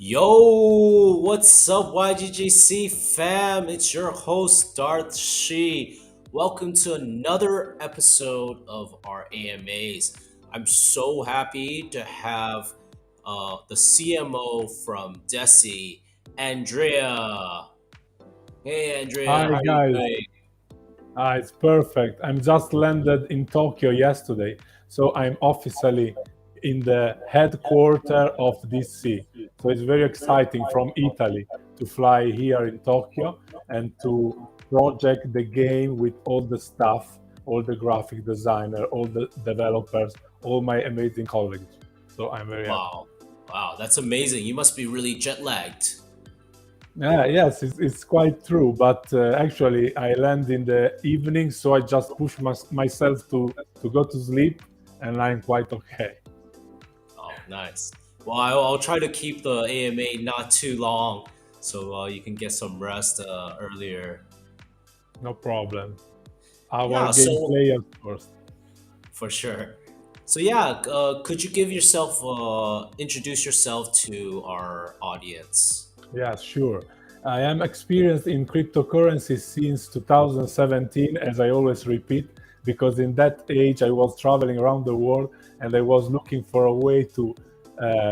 Yo, what's up, YGG SEA fam? It's your host, Darth Shi. Welcome to another episode of our AMAs. I'm so happy to have the CMO from Desi, Andrea. Hey, Andrea, Hi how are you guys. doing? It's perfect. I'm just landed in Tokyo yesterday, so I'm officially in the headquarter of DC. So it's very exciting from Italy to fly here in Tokyo and to project the game with all the staff, all the graphic designer, all the developers, all my amazing colleagues. So I'm very happy. Wow, wow, that's amazing. You must be really jet lagged. Yeah, yes, it's quite true. But actually, I land in the evening, so I just push myself to go to sleep, and I'm quite okay. Oh, nice. Well, I'll try to keep the AMA not too long so you can get some rest earlier. No problem. Our Yeah, so gameplay first. for sure. So yeah, could you introduce yourself to our audience? Yeah, sure. I am experienced in cryptocurrency since 2017, as I always repeat, because in that age I was traveling around the world and I was looking for a way to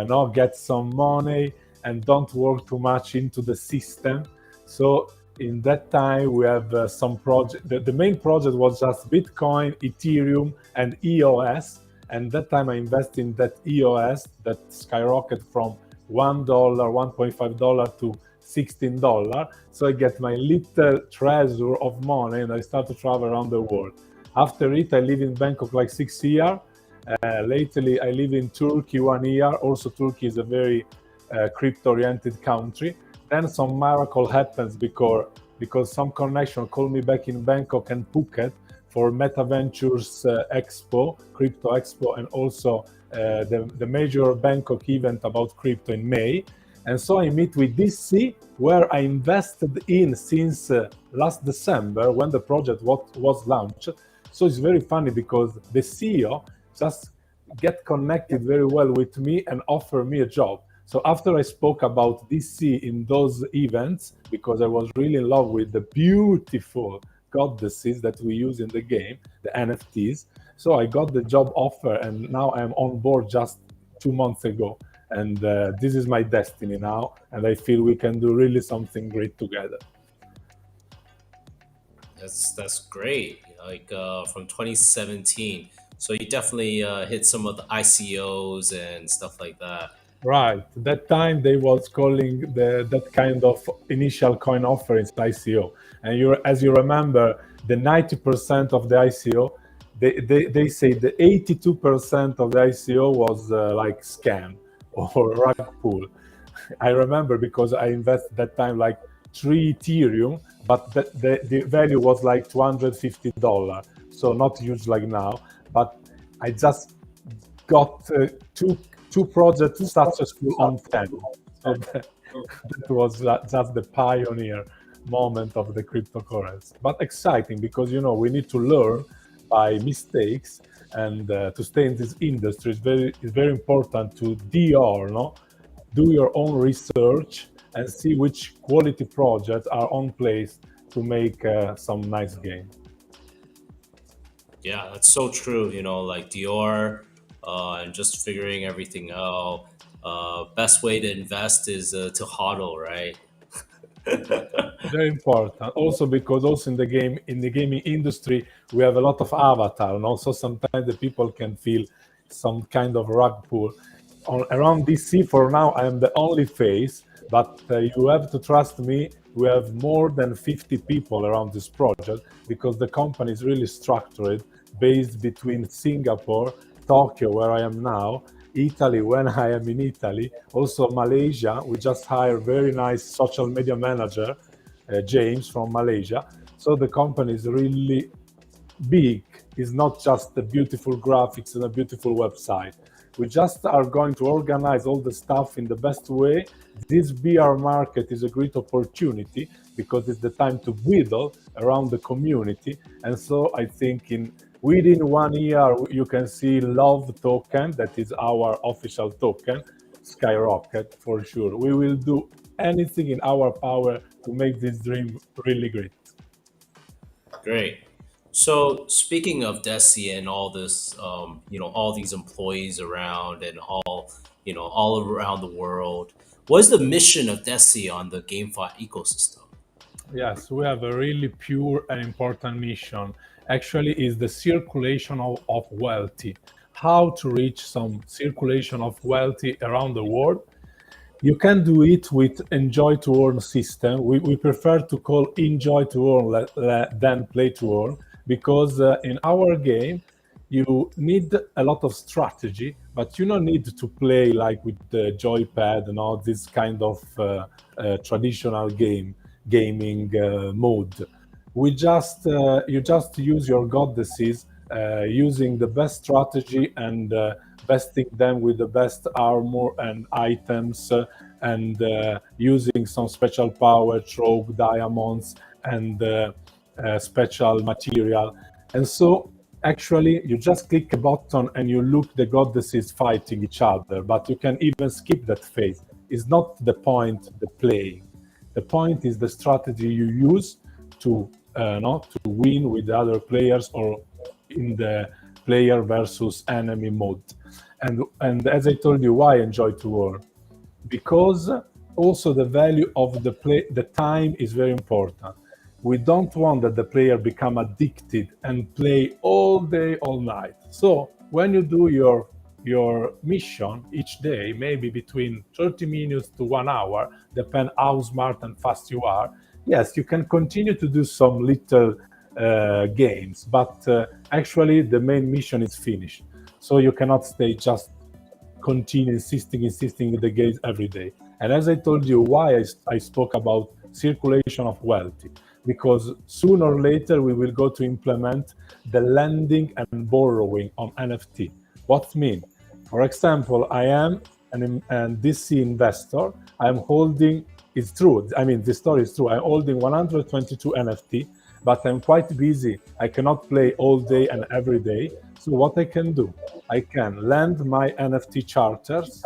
not get some money and don't work too much into the system. So in that time we have some project. The main project was just Bitcoin, Ethereum, and EOS. And that time I invested in that EOS that skyrocketed from $1, $1.5 to $16. So I get my little treasure of money and I start to travel around the world. After it, I live in Bangkok like 6 years. Lately, I live in Turkey 1 year. Also, Turkey is a very crypto-oriented country. Then some miracle happens because some connection called me back in Bangkok and Phuket for Meta Ventures Expo, Crypto Expo, and also the major Bangkok event about crypto in May. And so I meet with Deesse, where I invested in since last December when the project was launched. So it's very funny because the CEO just get connected very well with me and offer me a job. So after I spoke about DC in those events, because I was really in love with the beautiful goddesses that we use in the game, the NFTs. So I got the job offer, and now I'm on board just 2 months ago. And this is my destiny now, and I feel we can do really something great together. That's great. Like from 2017, so you definitely hit some of the ICOs and stuff like that. Right. That time they was calling that kind of initial coin offerings ICO. And as you remember, the 90% of the ICO, they say the 82% of the ICO was like scam or rug pull. I remember because I invested that time like 3 Ethereum, but the value was like $250. So not huge like now. But I just got two projects successful on 10. So that was just the pioneer moment of the cryptocurrency. But exciting because we need to learn by mistakes and to stay in this industry is very important to DR, no? Do your own research and see which quality projects are on place to make some nice game. Yeah, that's so true. Like Dior, and just figuring everything out. Best way to invest is to hodl, right? Very important. Also because also in the gaming industry we have a lot of avatar, and also sometimes the people can feel some kind of rug pull. Around DC for now I am the only face, but you have to trust me. We have more than 50 people around this project because the company is really structured, based between Singapore, Tokyo, where I am now, Italy when I am in Italy, also Malaysia. We just hired very nice social media manager, James from Malaysia. So the company is really big. It's not just the beautiful graphics and a beautiful website. We just are going to organize all the stuff in the best way. This BR market is a great opportunity because it's the time to whittle around the community. And so I think within 1 year you can see Love token, that is our official token. skyrocket for sure. We will do anything in our power to make this dream really great. Great. So speaking of Desi and all this, all these employees around and all around the world, what is the mission of Desi on the GameFi ecosystem? Yes, we have a really pure and important mission. Actually, is the circulation of wealthy. How to reach some circulation of wealthy around the world. You can do it with enjoy to earn system. We prefer to call enjoy to earn than play to earn, because in our game you need a lot of strategy, but you don't need to play like with the joypad and all this kind of traditional gaming mode. We just You just use your goddesses, using the best strategy and vesting them with the best armor and items, and using some special power, rogue diamonds, and special material. And so actually you just click a button and you look the goddesses fighting each other, but you can even skip that phase. It's not the point, the playing. The point is the strategy you use to not to win with the other players, or in the player versus enemy mode. And as I told you, why enjoy to earn? Because also the value of the time is very important. We don't want that the player become addicted and play all day, all night. So when you do your mission each day, maybe between 30 minutes to 1 hour, depend how smart and fast you are. Yes, you can continue to do some little games, but actually the main mission is finished. So you cannot stay just continue insisting in the games every day. And as I told you, why I spoke about circulation of wealth, because sooner or later we will go to implement the lending and borrowing on NFT. What mean? For example, I am an Deesse investor. I'm holding, it's true, I mean, the story is true. I'm holding 122 NFT, but I'm quite busy. I cannot play all day and every day. So what I can do, I can lend my NFT charters.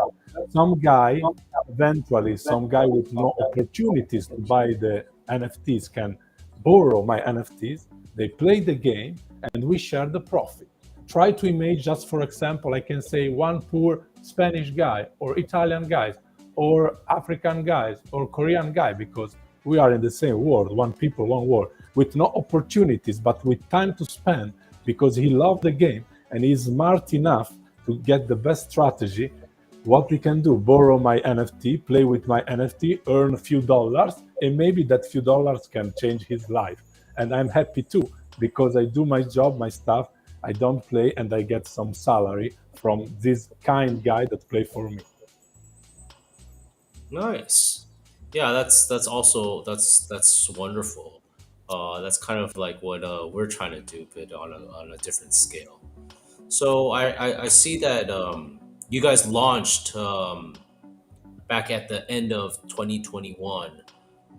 Some guy, eventually, some guy with no opportunities to buy the NFTs can borrow my NFTs. They play the game and we share the profit. Try to imagine, just for example, I can say one poor Spanish guy or Italian guys or African guys or Korean guy, because we are in the same world, one people, one world, with no opportunities, but with time to spend, because he loved the game and he's smart enough to get the best strategy. What we can do, borrow my NFT, play with my NFT, earn a few dollars, and maybe that few dollars can change his life. And I'm happy too, because I do my job, my stuff, I don't play, and I get some salary from this kind guy that play for me. Nice. Yeah, that's wonderful. That's kind of like what we're trying to do, but on a different scale. So I see that you guys launched back at the end of 2021.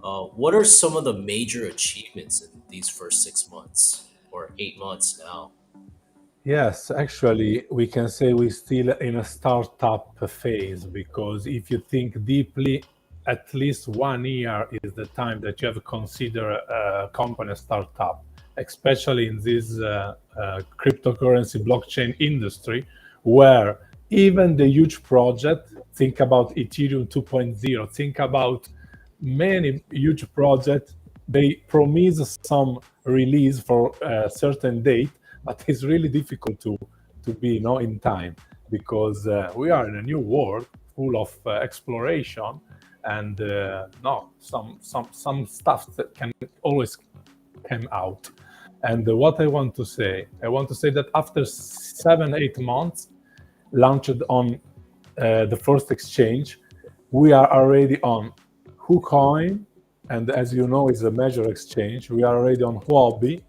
What are some of the major achievements in these first 6 months or 8 months now? Yes, actually, we can say we're still in a startup phase, because if you think deeply, at least 1 year is the time that you have to consider a company startup, especially in this cryptocurrency blockchain industry, where even the huge project, think about Ethereum 2.0, think about many huge projects, they promise some release for a certain date, but it's really difficult to be in time, because we are in a new world full of exploration, and no some stuff that can always come out. And what I want to say that after 7 8 months launched on the first exchange, we are already on KuCoin, and as you know, is a major exchange. We are already on Huobi,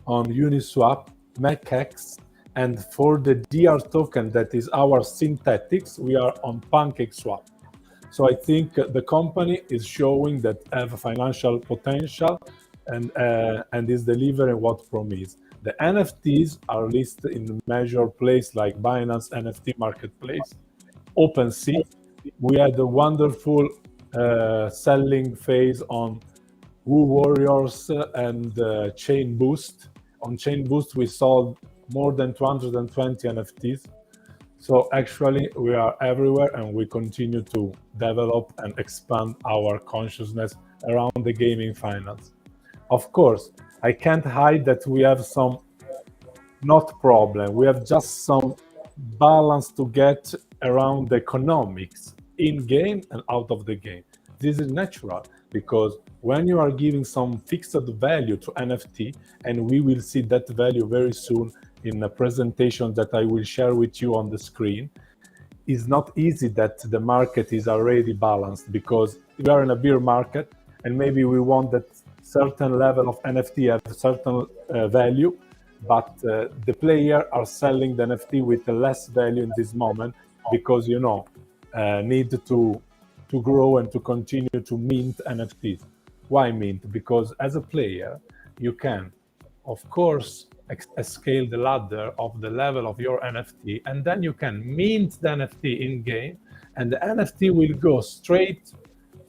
on Uniswap, MacX, and for the DR token, that is our synthetics, we are on PancakeSwap. So I think the company is showing that have a financial potential, and is delivering what promised. The NFTs are listed in major place like Binance NFT Marketplace, OpenSea, we had a wonderful selling phase on Woo Warriors and Chain Boost. On Chain Boost, we sold more than 220 NFTs. So actually, we are everywhere, and we continue to develop and expand our consciousness around the gaming finance. Of course, I can't hide that we have some not problem. We have just some balance to get around the economics in game and out of the game. This is natural because when you are giving some fixed value to NFT, and we will see that value very soon in a presentation that I will share with you on the screen, it's not easy that the market is already balanced because we are in a bear market and maybe we want that certain level of NFT have a certain value, but the player are selling the NFT with less value in this moment because need to grow and to continue to mint NFTs. Why mint? Because as a player, you can, of course, scale the ladder of the level of your NFT, and then you can mint the NFT in game, and the NFT will go straight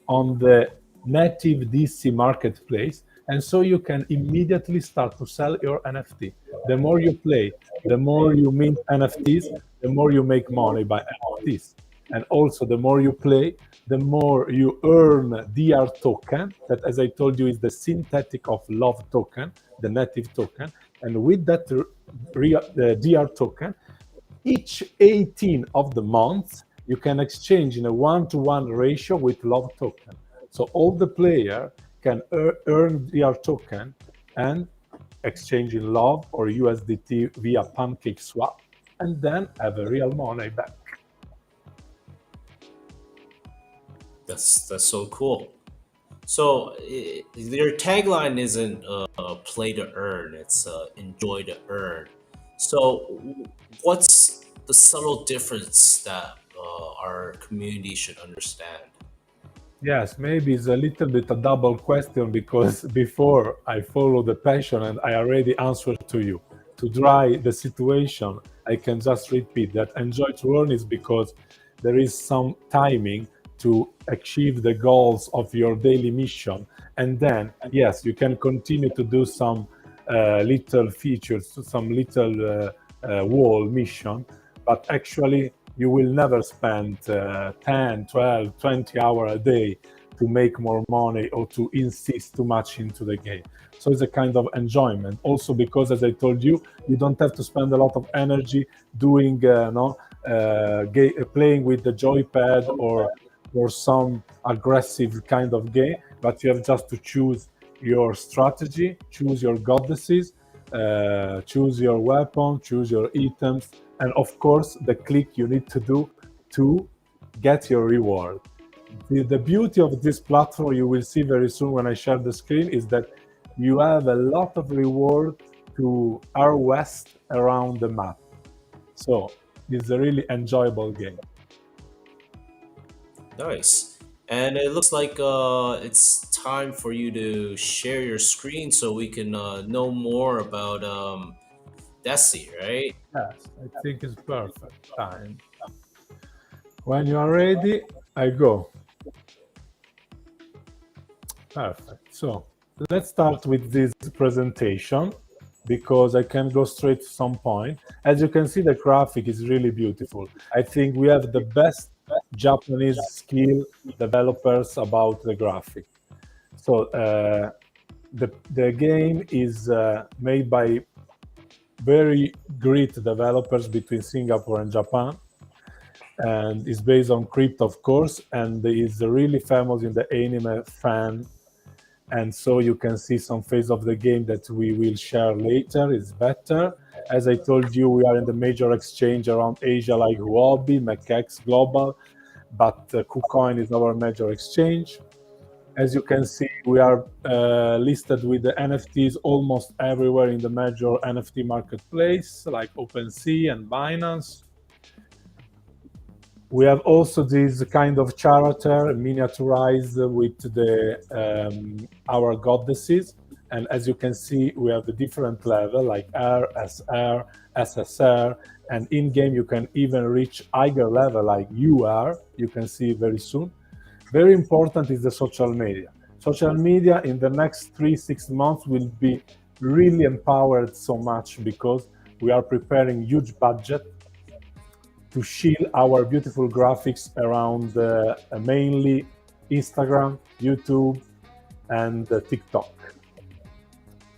on the native Deesse marketplace, and so you can immediately start to sell your NFT. The more you play, the more you mint NFTs, the more you make money by NFTs. And also, the more you play, the more you earn DR token, that, as I told you, is the synthetic of love token, the native token. And with that DR token, each 18 of the months, you can exchange in a 1-to-1 ratio with love token. So all the player can earn DR token and exchange in love or USDT via Pancake Swap, and then have a real money back. That's so cool. So your tagline isn't play to earn; it's enjoy to earn. So what's the subtle difference that our community should understand? Yes, maybe it's a little bit a double question because before I follow the passion and I already answered to you. To dry the situation, I can just repeat that enjoy to earn is because there is some timing to achieve the goals of your daily mission. And then, yes, you can continue to do some little features, some little wall mission, but actually you will never spend 10, 12, 20 hours a day to make more money or to insist too much into the game. So it's a kind of enjoyment. Also because, as I told you, you don't have to spend a lot of energy doing, playing with the joypad or some aggressive kind of game, but you have just to choose your strategy, choose your goddesses, choose your weapon, choose your items, and of course the click you need to do to get your reward. The beauty of this platform, you will see very soon when I share the screen, is that you have a lot of reward to harvest around the map. So it's a really enjoyable game. Nice. And it looks like it's time for you to share your screen so we can know more about Desi, right? Yes, I think it's perfect time. When you are ready, I go. Perfect. So let's start with this presentation because I can go straight to some point. As you can see, the graphic is really beautiful. I think we have the best Japanese skill developers about the graphic. So the game is made by very great developers between Singapore and Japan, and is based on crypto, of course, and is really famous in the anime fan. And so you can see some phase of the game that we will share later. It's better. As I told you, we are in the major exchange around Asia, like Huobi, MacX Global, but KuCoin is our major exchange. As you can see, we are listed with the NFTs almost everywhere in the major NFT marketplace, like OpenSea and Binance. We have also this kind of character miniaturized with our goddesses. And as you can see, we have a different level like R, SR, SSR, and in-game you can even reach higher level like UR, you can see very soon. Very important is the social media. Social media in the next 3-6 months will be really empowered so much because we are preparing huge budget to shield our beautiful graphics around mainly Instagram, YouTube, and TikTok,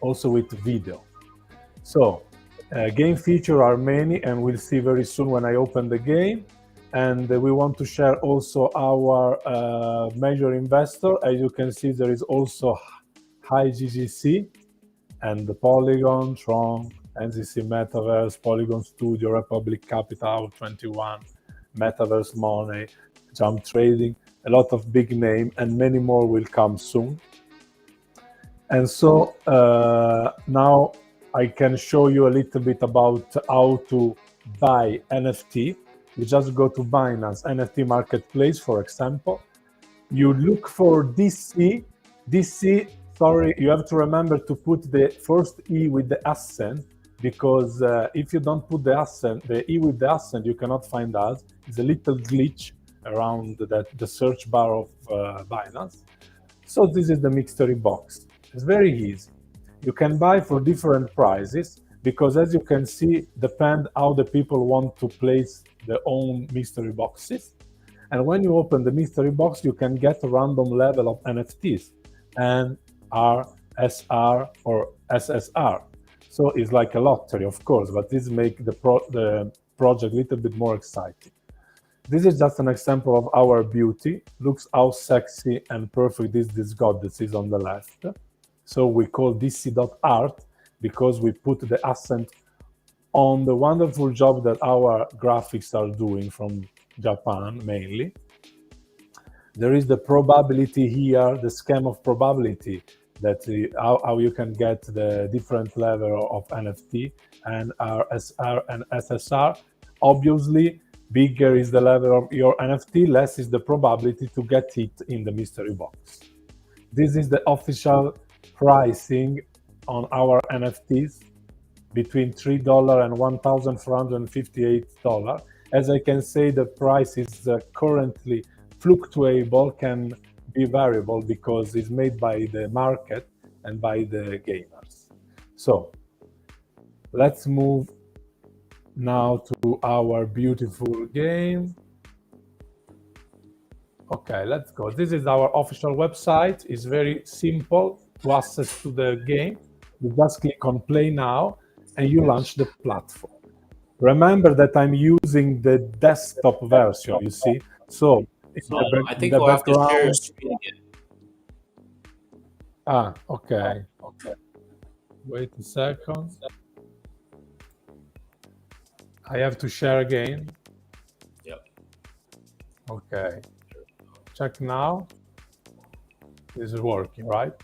also with video. So game features are many, and we'll see very soon when I open the game. And we want to share also our major investor. As you can see, there is also YGG SEA and the Polygon, Tron, NZC Metaverse, Polygon Studio, Republic Capital 21, Metaverse Money, Jump Trading, a lot of big name, and many more will come soon. And so now I can show you a little bit about how to buy NFT. You just go to Binance NFT Marketplace, for example. You look for Desi. Desi, sorry, you have to remember to put the first E with the accent, because if you don't put the accent, the E with the accent, you cannot find us. It's a little glitch around the search bar of Binance. So this is the mystery box. It's very easy. You can buy for different prices, because as you can see, depend how the people want to place their own mystery boxes. And when you open the mystery box, you can get a random level of NFTs, N, R, SR, or SSR. So it's like a lottery, of course, but this makes the project a little bit more exciting. This is just an example of our beauty. Looks how sexy and perfect this goddess is on the left. So we call Desi.art because we put the accent on the wonderful job that our graphics are doing from Japan mainly. There is the probability here, the scheme of probability, that how you can get the different level of NFT and RSR and SSR. Obviously, bigger is the level of your NFT, less is the probability to get it in the mystery box. This is the official pricing on our NFTs, between $3 and $1,458. As I can say, the price is currently fluctuable, can be variable because it's made by the market and by the gamers. So let's move now to our beautiful game. Okay, let's go. This is our official website. It's very simple to access to the game. You just click on play now and you launch the platform. Remember that I'm using the desktop version, you see? So I think we'll have to share your screen again. Okay. Wait a second. I have to share again. Yep. Okay. Check now. This is working, right?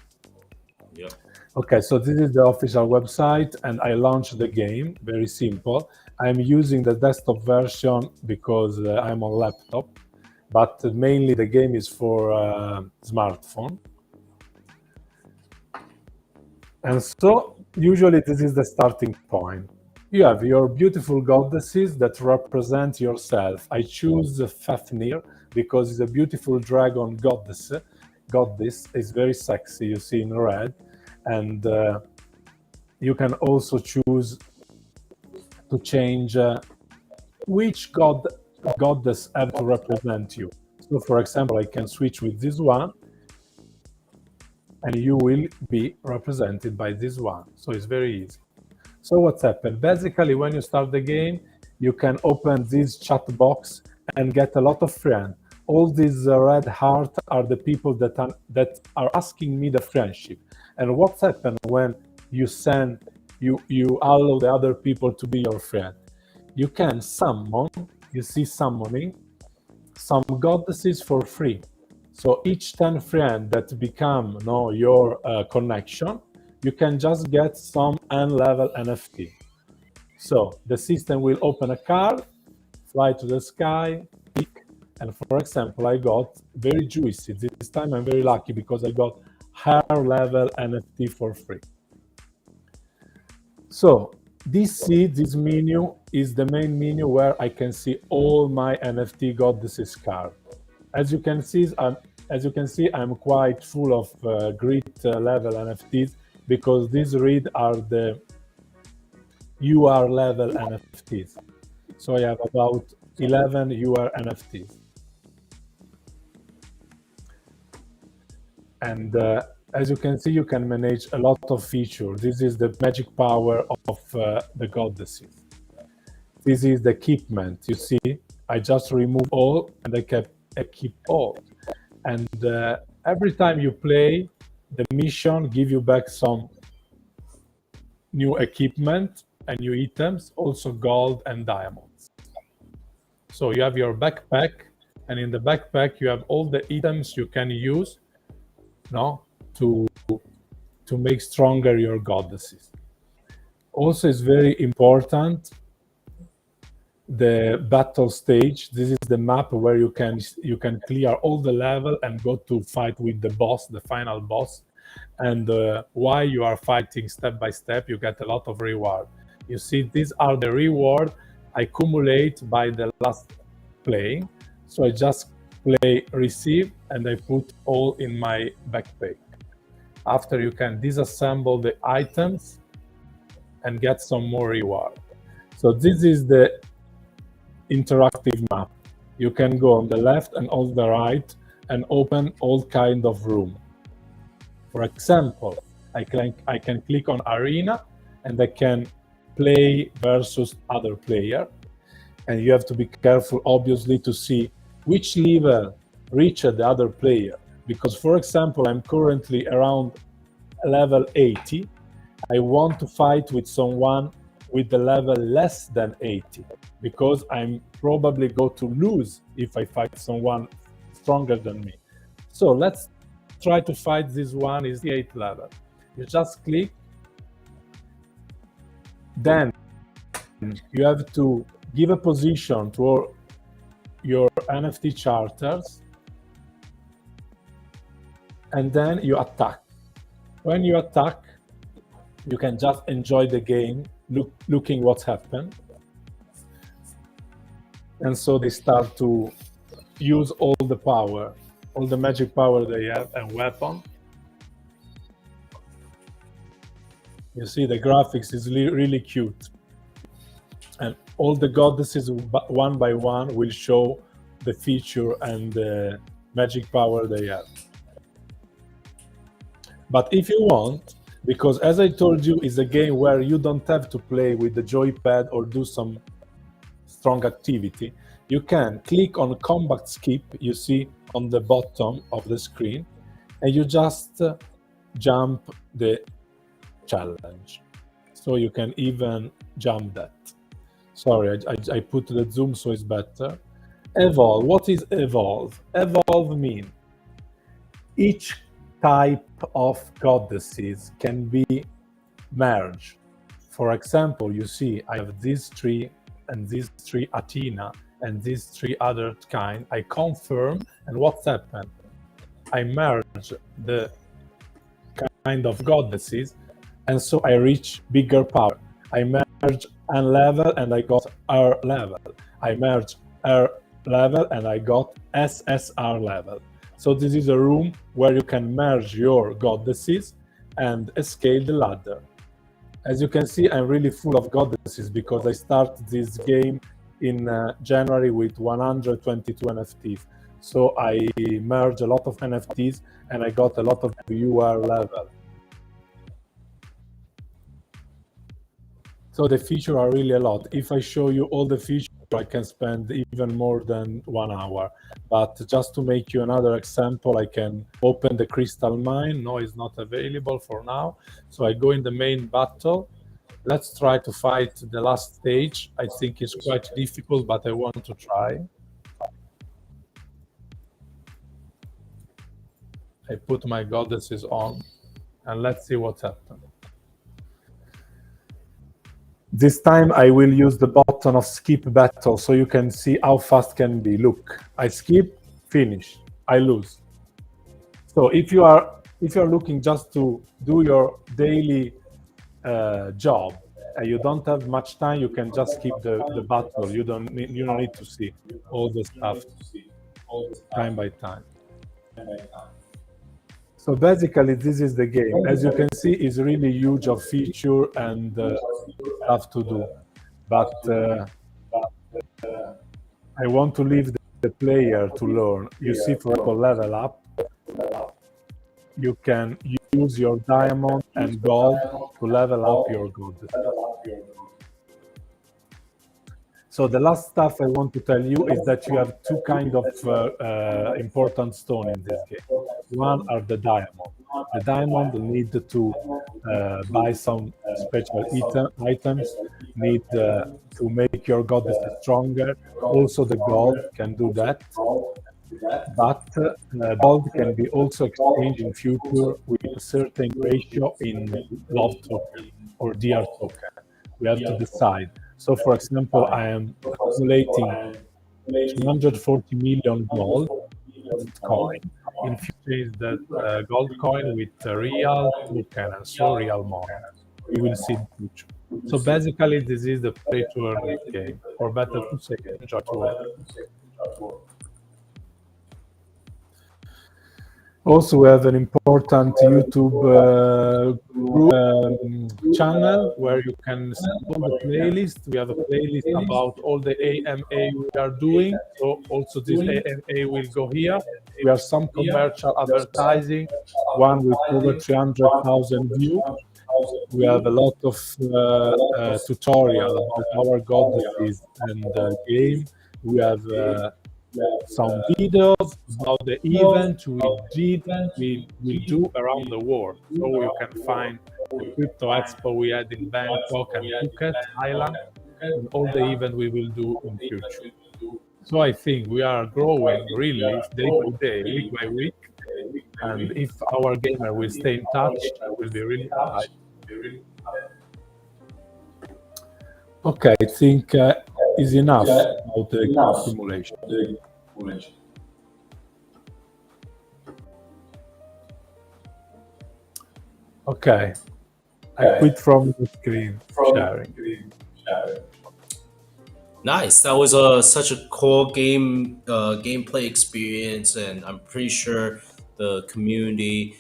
Yep. Okay, so this is the official website, and I launched the game. Very simple. I'm using the desktop version because I'm on laptop, but mainly the game is for smartphone. And so usually this is the starting point. You have your beautiful goddesses that represent yourself. I choose Fafnir because it's a beautiful dragon goddess. Goddess is very sexy, you see in red. And you can also choose to change which goddess have to represent you. So for example, I can switch with this one, and you will be represented by this one. So it's very easy. So what's happened? Basically, when you start the game, you can open this chat box and get a lot of friends. All these red hearts are the people that are asking me the friendship. And what's happened when you allow the other people to be your friend? You can summon, you see summoning, some goddesses for free. So each 10 friends that become your connection, you can just get some N-level NFT. So the system will open a card, fly to the sky, pick, and for example, I got very juicy. This time I'm very lucky because I got higher level NFT for free. So This menu is the main menu where I can see all my NFT goddesses card. As you can see, I'm quite full of grid level NFTs because these read are the UR level NFTs. So I have about 11 UR NFTs. And as you can see, you can manage a lot of features. This is the magic power of the goddesses. This is the equipment. You see, I just remove all and I keep all. And every time you play, the mission give you back some new equipment and new items, also gold and diamonds. So you have your backpack, and in the backpack you have all the items you can use, to make stronger your goddesses. Also, it's very important the battle stage. This is the map where you can clear all the level and go to fight with the boss, the final boss. And while you are fighting step by step, you get a lot of reward. You see, these are the reward I accumulate by the last playing. So I just play receive and I put all in my backpack. After, you can disassemble the items and get some more reward. So this is the interactive map. You can go on the left and on the right and open all kind of room. For example, I can click on arena and I can play versus other player. And you have to be careful, obviously, to see which level reach the other player. Because, for example, I'm currently around level 80. I want to fight with someone with the level less than 80, because I'm probably going to lose if I fight someone stronger than me. So let's try to fight this one is the 8th level. You just click. Then you have to give a position to your NFT charters, and then you attack. When you attack, you can just enjoy the game, looking what's happened. And so they start to use all the power, all the magic power they have and weapon. You see, the graphics is really cute. And all the goddesses, one by one, will show the feature and the magic power they have. But if you want, because as I told you, it's a game where you don't have to play with the joypad or do some strong activity, you can click on combat skip, you see on the bottom of the screen, and you just jump the challenge. So you can even jump that. Sorry, I put the zoom so it's better. Evolve. What is evolve? Evolve means each type of goddesses can be merged. For example, you see I have these three and these three Athena and these three other kind. I confirm, and what's happened? I merge the kind of goddesses, and so I reach bigger power. I merge N level and I got R level. I merge R level and I got SSR level. So this is a room where you can merge your goddesses and scale the ladder. As you can see, I'm really full of goddesses because I started this game in January with 122 NFTs. So I merged a lot of NFTs and I got a lot of UR level. So the features are really a lot. If I show you all the features, I can spend even more than 1 hour. But just to make you another example, I can open the crystal mine. No, it's not available for now. So I go in the main battle. Let's try to fight the last stage. I think it's quite difficult, but I want to try. I put my goddesses on, and let's see what happens. This time I will use the button of skip battle so you can see how fast can be. Look, I skip, finish, I lose. So if you are looking just to do your daily job you don't have much time, you can just skip the battle. You don't need to see all the stuff time by time. So basically, this is the game. As you can see, it's really huge of feature and stuff to do. But I want to leave the player to learn. You see, for example, level up. You can use your diamond and gold to level up your goddess. So the last stuff I want to tell you is that you have two kind of important stone in this game. One are the diamond. The diamond need to buy some special items, need to make your goddess stronger. Also the gold can do that. But gold can be also exchanged in future with a certain ratio in love token or DR token. We have to decide. So, for example, I am accumulating 240 million gold coin. In future, is that gold coin with a real token and so real money. We will see in the future. So basically, this is the play to earn game, or better to say, enjoy to earn. Also, we have an important YouTube group, channel where you can see all the playlists. We have a playlist about all the AMA we are doing. So also this AMA will go here. We have some commercial advertising, one with over 300,000 views. We have a lot of tutorial about our goddesses and the game. We have some videos about the event we will do around the world. So you can find the crypto expo we had in Bangkok and Phuket, Thailand, and all the events we will do in future. So I think we are growing really day by day, week by week. And if our gamer will stay in touch, I will be really happy. Okay, I think is enough about the simulation. Okay, I quit from the screen sharing. Nice. That was such a cool gameplay experience, and I'm pretty sure the community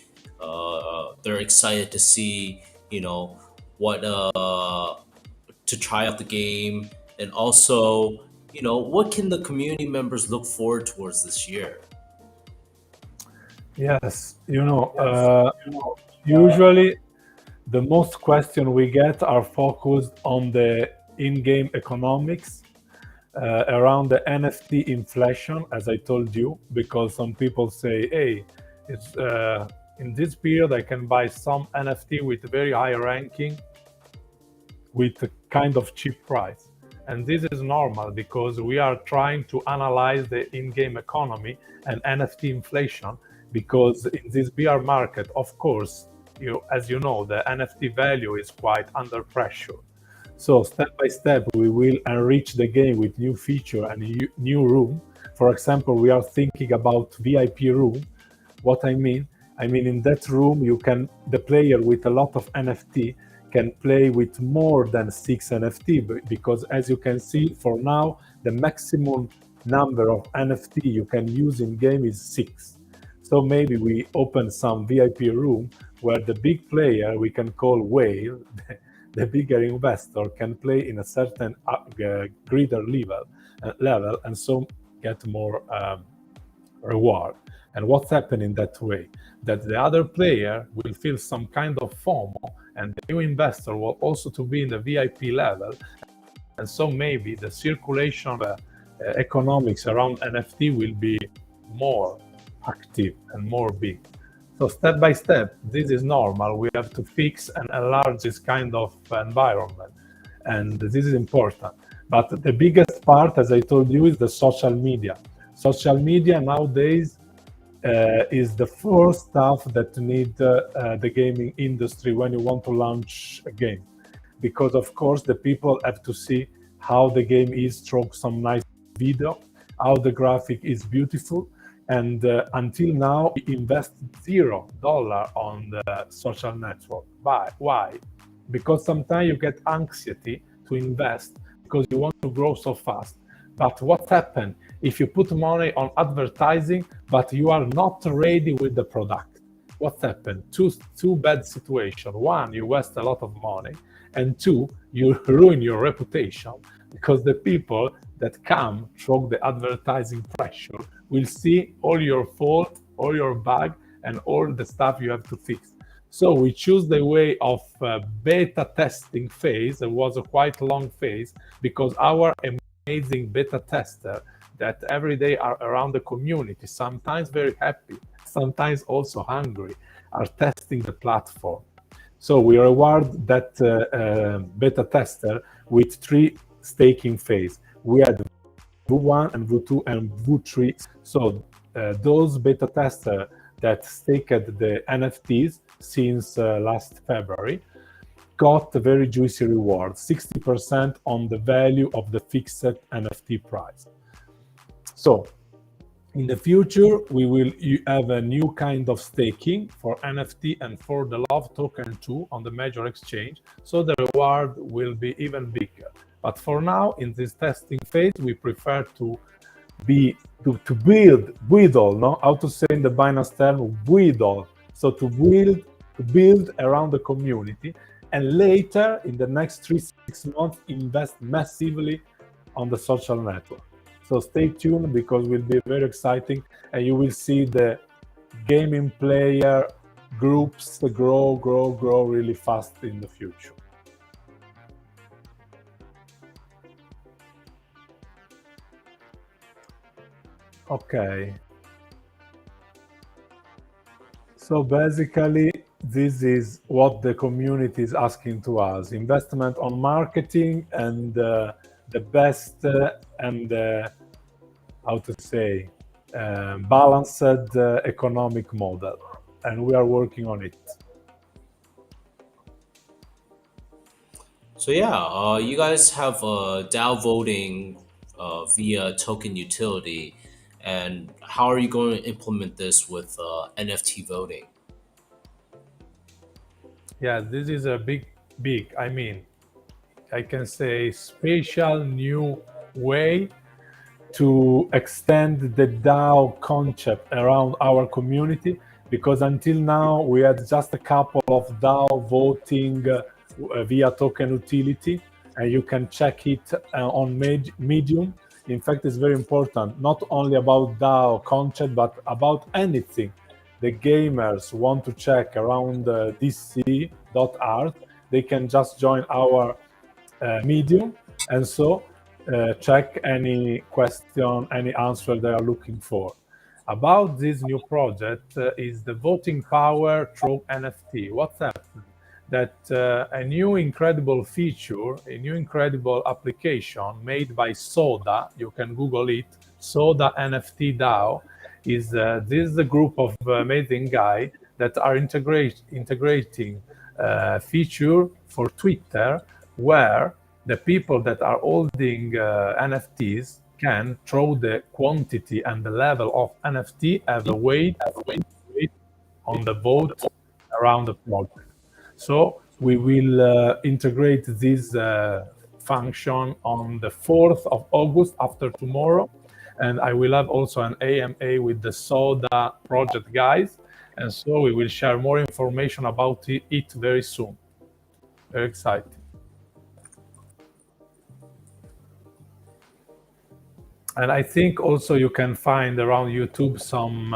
they're excited to see what to try out the game, and also what can the community members look forward towards this year. Yes, usually the most questions we get are focused on the in-game economics around the NFT inflation, as I told you, because some people say, hey, it's in this period I can buy some NFT with very high ranking with a kind of cheap price. And this is normal because we are trying to analyze the in-game economy and NFT inflation, because in this bear market, of course, as you know, the NFT value is quite under pressure. So step by step, we will enrich the game with new feature and new room. For example, we are thinking about VIP room. What I mean in that room, the player with a lot of NFT can play with more than 6 NFT, because as you can see, for now, the maximum number of NFT you can use in game is 6. So maybe we open some VIP room where the big player we can call whale, the bigger investor, can play in a certain greater level and so get more reward. And what's happening that way? That the other player will feel some kind of FOMO, and the new investor will also to be in the VIP level. And so maybe the circulation of economics around NFT will be more active and more big. So step by step, this is normal. We have to fix and enlarge this kind of environment. And this is important. But the biggest part, as I told you, is the social media. Social media nowadays is the first stuff that need the gaming industry when you want to launch a game. Because of course the people have to see how the game is, stroke some nice video, how the graphic is beautiful. And until now, we invest $0 on the social network. Why? because sometimes you get anxiety to invest because you want to grow so fast. But what happens if you put money on advertising, but you are not ready with the product? What happened? Two bad situations. One, you waste a lot of money, and two, you ruin your reputation, because the people that come through the advertising pressure will see all your fault, all your bug, and all the stuff you have to fix. So we choose the way of beta testing phase. It was a quite long phase because our amazing beta tester that every day are around the community, sometimes very happy, sometimes also hungry, are testing the platform. So we reward that beta tester with 3 staking phase. We had V1 and V2 and V3. So those beta testers that staked the NFTs since last February got a very juicy reward, 60% on the value of the fixed NFT price. So in the future, we will have a new kind of staking for NFT and for the Love token too on the major exchange. So the reward will be even bigger. But for now, in this testing phase, we prefer to build, no? How to say in the Binance term, build. So to build around the community, and later in the next 3-6 months, invest massively on the social network. So stay tuned because it will be very exciting, and you will see the gaming player groups grow really fast in the future. Okay. So basically, this is what the community is asking to us: investment on marketing and the best and how to say balanced economic model, and we are working on it. So yeah, you guys have DAO voting via token utility, and how are you going to implement this with NFT voting? Yeah, this is a big, I mean, I can say special new way to extend the DAO concept around our community, because until now we had just a couple of DAO voting via token utility, and you can check it on Medium. In fact, it's very important, not only about DAO concept, but about anything the gamers want to check around Desi.art. They can just join our Medium, and so check any question, any answer they are looking for. About this new project is the voting power through NFT. What's happened? That a new incredible feature, a new incredible application made by Soda, you can Google it, Soda NFT DAO, is this is a group of amazing guys that are integrating feature for Twitter, where the people that are holding NFTs can, through the quantity and the level of NFT, have a weight on the vote around the project. So we will integrate this function on the 4th of August, after tomorrow, and I will have also an AMA with the Soda project guys, and so we will share more information about it very soon. Very exciting. And I think also you can find around YouTube some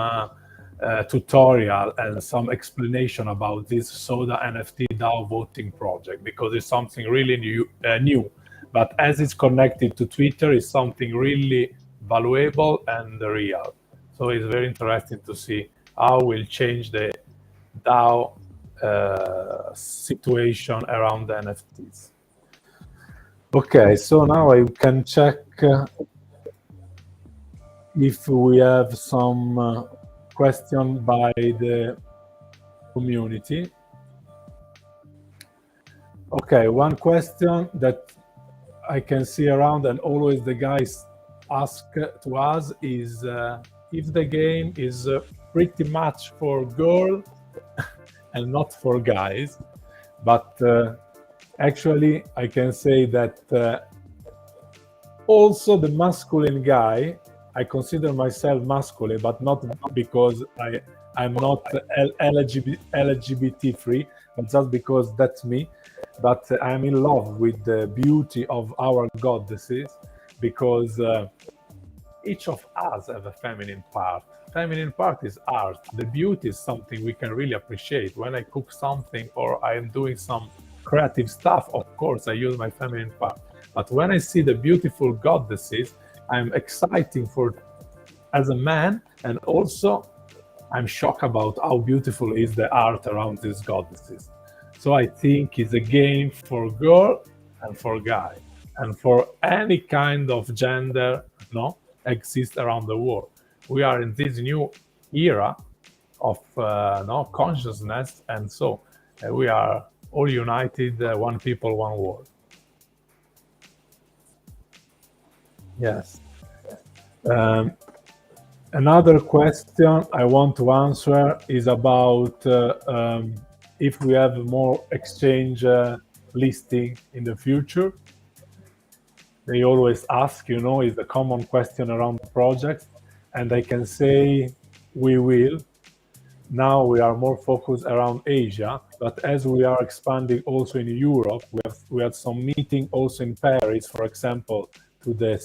tutorial and some explanation about this Soda NFT DAO voting project, because it's something really new. But as it's connected to Twitter, it's something really valuable and real. So it's very interesting to see how we'll change the DAO situation around the NFTs. Okay, so now I can check if we have some question by the community. Okay, one question that I can see around and always the guys ask to us is if the game is pretty much for girls and not for guys. But Actually, I can say that also the masculine guy, I consider myself masculine, but not because I'm not LGBT free, but just because that's me. But I'm in love with the beauty of our goddesses, because each of us have a feminine part. Feminine part is art. The beauty is something we can really appreciate. When I cook something or I am doing some creative stuff, of course I use my feminine part. But when I see the beautiful goddesses, I'm exciting for as a man, and also I'm shocked about how beautiful is the art around these goddesses. So I think it's a game for girl and for guy, and for any kind of gender, no, exists around the world. We are in this new era of no consciousness, and so we are all united, one people, one world. Yes. Um, Another question I want to answer is about if we have more exchange listing in the future. They always ask, is a common question around projects, and I can say we will. Now we are more focused around Asia, but as we are expanding also in Europe, we had some meeting also in Paris, for example, to the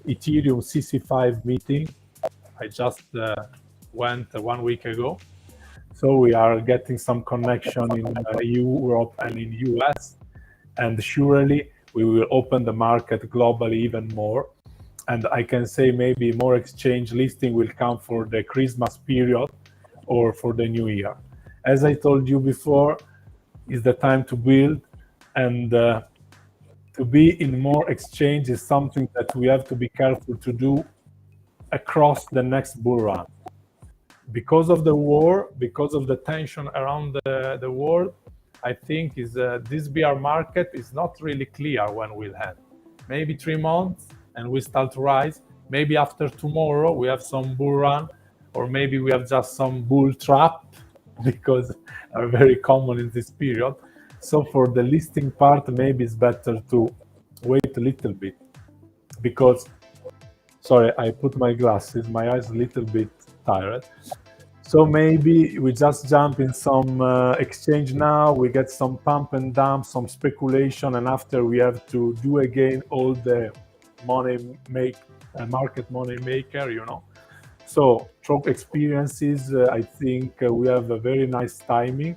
Ethereum CC5 meeting. I just went 1 week ago. So we are getting some connection in Europe and in US, and surely we will open the market globally even more. And I can say maybe more exchange listing will come for the Christmas period or for the new year. As I told you before, is the time to build, and to be in more exchange is something that we have to be careful to do across the next bull run. Because of the war, because of the tension around the world, I think is this bear market is not really clear when we'll end. Maybe 3 months and we start to rise. Maybe after tomorrow we have some bull run, or maybe we have just some bull trap, because are very common in this period. So for the listing part, maybe it's better to wait a little bit, because sorry, I put my glasses, my eyes a little bit tired. So maybe we just jump in some exchange now, we get some pump and dump, some speculation, and after we have to do again all the market money maker. So through experiences, I think we have a very nice timing,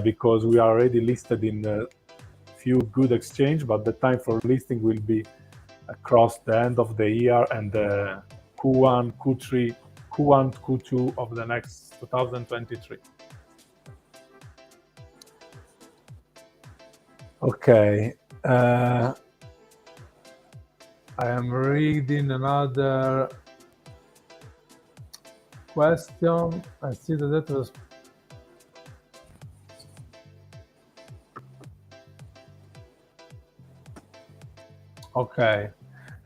because we are already listed in a few good exchange, but the time for listing will be across the end of the year and the Q1, Q3, Q1, Q2 of the next 2023. Okay. I am reading another question. I see that was okay.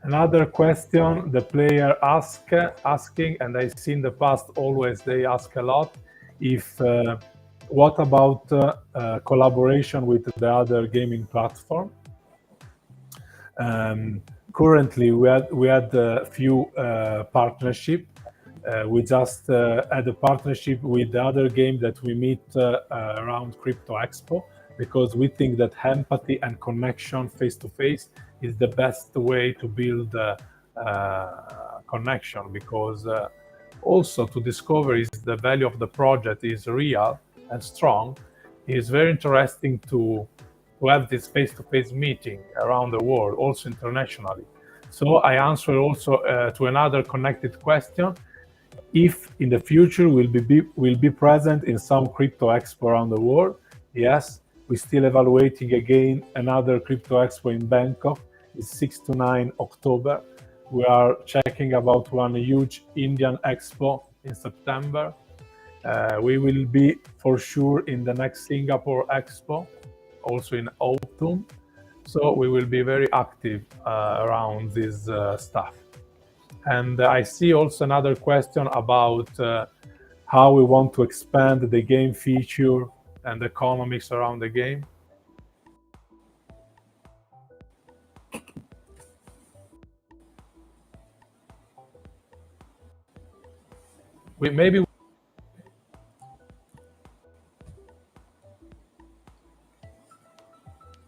Another question the player asking, and I see in the past always they ask a lot, if what about collaboration with the other gaming platform? Currently, we had a few partnership. We just had a partnership with the other game that we meet around Crypto Expo, because we think that empathy and connection face to face is the best way to build connection, because also to discover is the value of the project is real and strong. It's very interesting to have this face-to-face meeting around the world, also internationally. So I answer also to another connected question. If in the future will be present in some crypto expo around the world, yes, we're still evaluating again another crypto expo in Bangkok. It's 6 to 9 October. We are checking about one huge Indian expo in September. We will be for sure in the next Singapore expo, also in autumn. So we will be very active around this stuff. And I see also another question about how we want to expand the game feature and economics around the game. maybe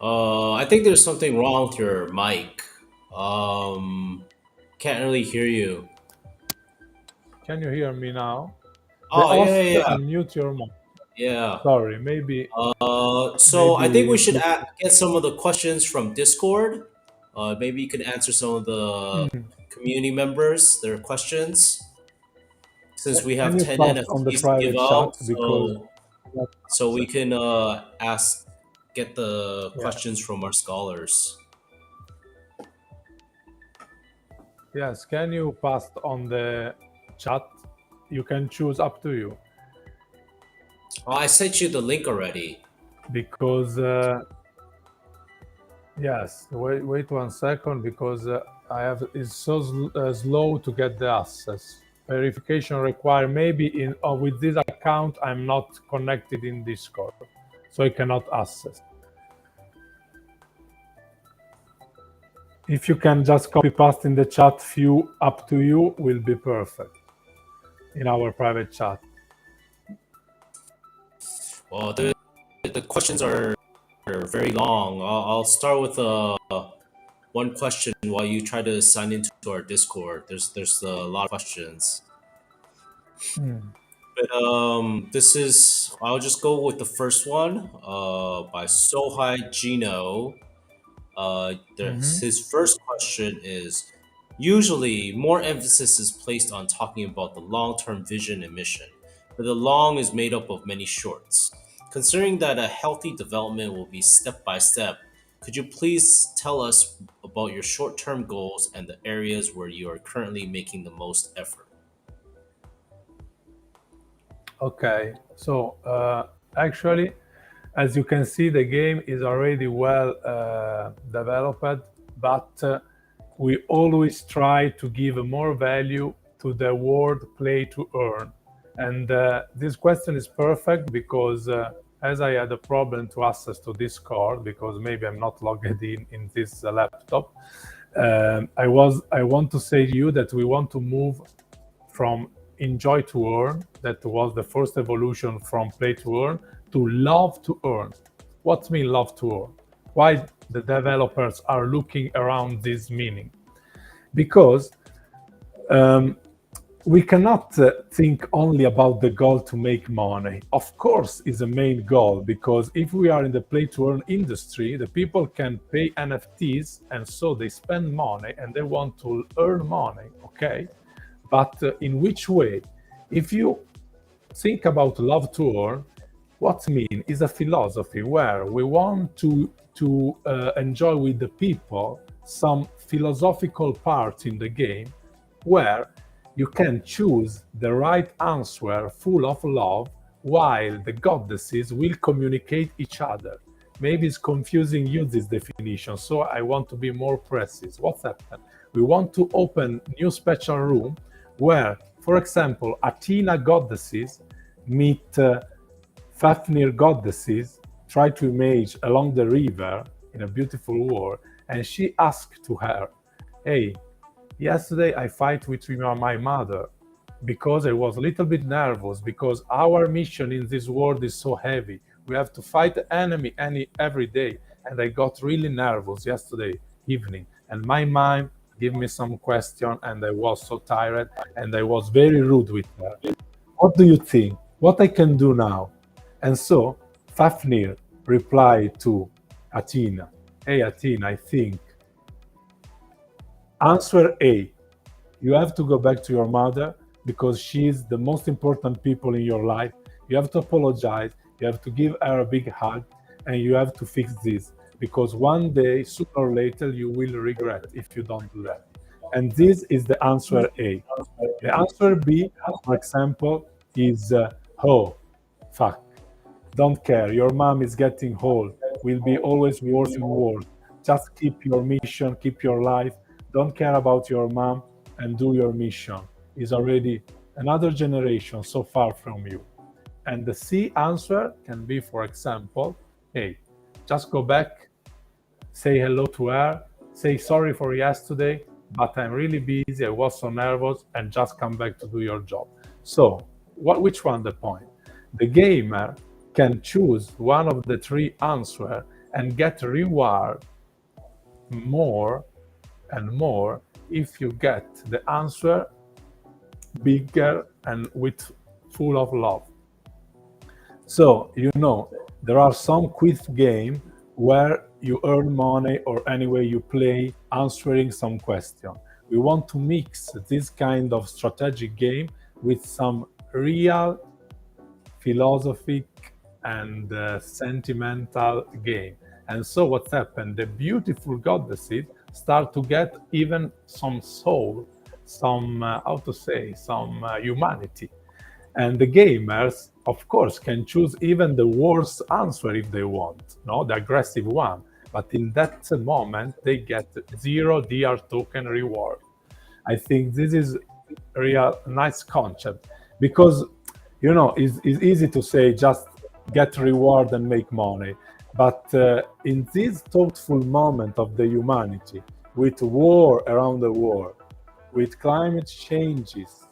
I think there's something wrong with your mic. Can't really hear you. can you hear me now? The Oh yeah, host yeah, yeah. unmute your mic. Yeah. Sorry, maybe So I think we maybe should put. get some of the questions from Discord. Maybe you can answer some of the Hmm. community members their questions since we Can have you 10 pass on the NFTs to give private chat out. because So I have so we access. can ask get the Yeah. questions from our scholars. Yes, can you pass on the chat? You can choose, up to you, Oh, I sent you the link already. because yes. Wait 1 second, because I have it's so slow to get the access. Verification required. Maybe in with this account I'm not connected in Discord, so I cannot access. If you can just copy paste in the chat, few, up to you, will be perfect in our private chat. Well, the questions are very long. I'll start with one question while you try to sign into our Discord. There's a lot of questions. Hmm. But this is I'll just go with the first one. By Sohai Gino. Mhm. His first question is: usually, more emphasis is placed on talking about the long-term vision and mission, but the long is made up of many shorts. Considering that a healthy development will be step by step, could you please tell us about your short-term goals and the areas where you are currently making the most effort? Okay, so actually, as you can see, the game is already well developed, but we always try to give more value to the word play to earn. And this question is perfect because as I had a problem to access to Discord, because maybe I'm not logged in this laptop, I want to say to you that we want to move from enjoy to earn, that was the first evolution from play to earn, to love to earn. What mean love to earn? Why the developers are looking around this meaning? Because um, we cannot think only about the goal to make money. Of course, is a main goal, because if we are in the play to earn industry, the people can pay NFTs, and so they spend money and they want to earn money. Okay, but in which way? If you think about love to earn, what mean is a philosophy where we want to enjoy with the people some philosophical part in the game, where you can choose the right answer full of love, while the goddesses will communicate each other. Maybe it's confusing you, this definition, so I want to be more precise. What's happened? We want to open new special room where, for example, Athena goddesses meet Fafnir goddesses, try to image along the river in a beautiful world, and she asked to her, "Hey, yesterday I fight with my mother because I was a little bit nervous, because our mission in this world is so heavy. We have to fight the enemy every day, and I got really nervous yesterday evening. And my mom gave me some question, and I was so tired, and I was very rude with her. What do you think? What I can do now?" And so Fafnir replied to Athena, "Hey Athena, I think answer A. You have to go back to your mother because she's the most important people in your life. You have to apologize. You have to give her a big hug, and you have to fix this, because one day, sooner or later, you will regret if you don't do that." And this is the answer A. The answer B, for example, is oh, fuck. Don't care. Your mom is getting old. Will be always worse and worse. Just keep your mission, keep your life. Don't care about your mom and do your mission. Is already another generation so far from you. And the C answer can be, for example, hey, just go back, say hello to her, say sorry for yesterday, but I'm really busy, I was so nervous, and just come back to do your job. So, which one the point? The gamer can choose one of the three answers and get reward more and more if you get the answer bigger and with full of love. So, there are some quiz game where you earn money or anyway you play answering some question. We want to mix this kind of strategic game with some real philosophic and sentimental game. And so what's happened? The beautiful goddesses start to get even some soul, some some humanity. And the gamers, of course, can choose even the worst answer if they want, no, the aggressive one. But in that moment, they get 0 DR token reward. I think this is a real nice concept because, it's easy to say just get reward and make money. But in this thoughtful moment of the humanity, with war around the world, with climate changes,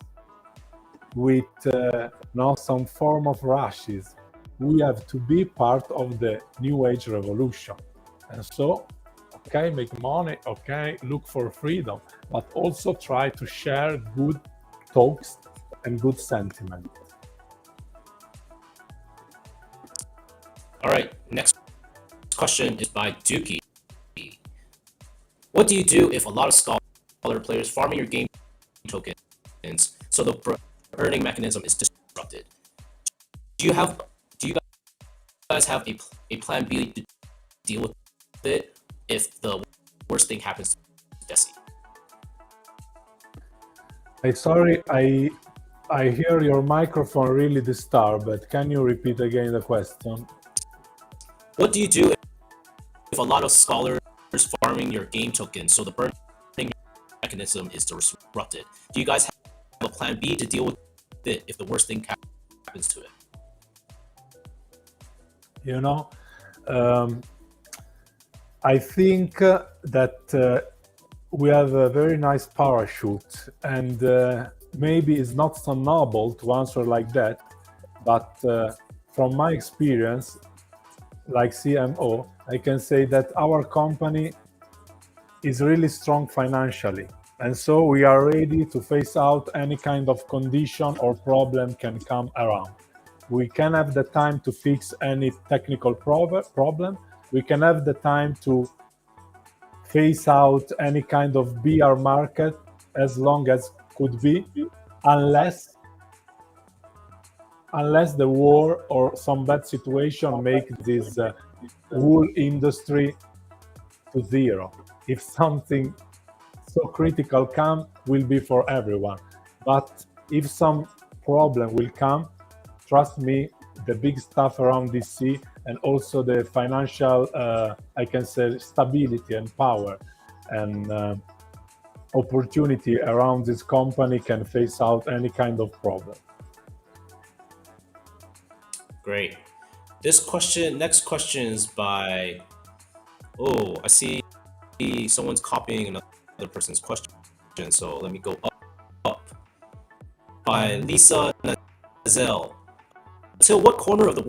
with now some form of rushes, we have to be part of the new age revolution. And so, okay, make money, okay, look for freedom, but also try to share good talks and good sentiment. All right, next question is by Dookie. What do you do if a lot of scholar players farming your game tokens so the earning mechanism is disrupted? Do you guys have a plan B to deal with it if the worst thing happens to Desi? Sorry, I hear your microphone really disturbed, but can you repeat again the question? What do you do if a lot of scholars farming your game tokens so the burning mechanism is disrupted? Do you guys have a plan B to deal with it if the worst thing happens to it? I think that we have a very nice parachute, and maybe it's not so noble to answer like that, but from my experience, like CMO, I can say that our company is really strong financially. And so we are ready to face out any kind of condition or problem can come around. We can have the time to fix any technical problem. We can have the time to face out any kind of bear market as long as could be, unless the war or some bad situation make this whole industry to zero. If something so critical come, will be for everyone. But if some problem will come, trust me, the big stuff around Deesse and also the financial, I can say, stability and power and opportunity around this company can face out any kind of problem. Great. Next question is by, I see someone's copying another person's question. So let me go up. By Lisa Nazel. Until what corner of the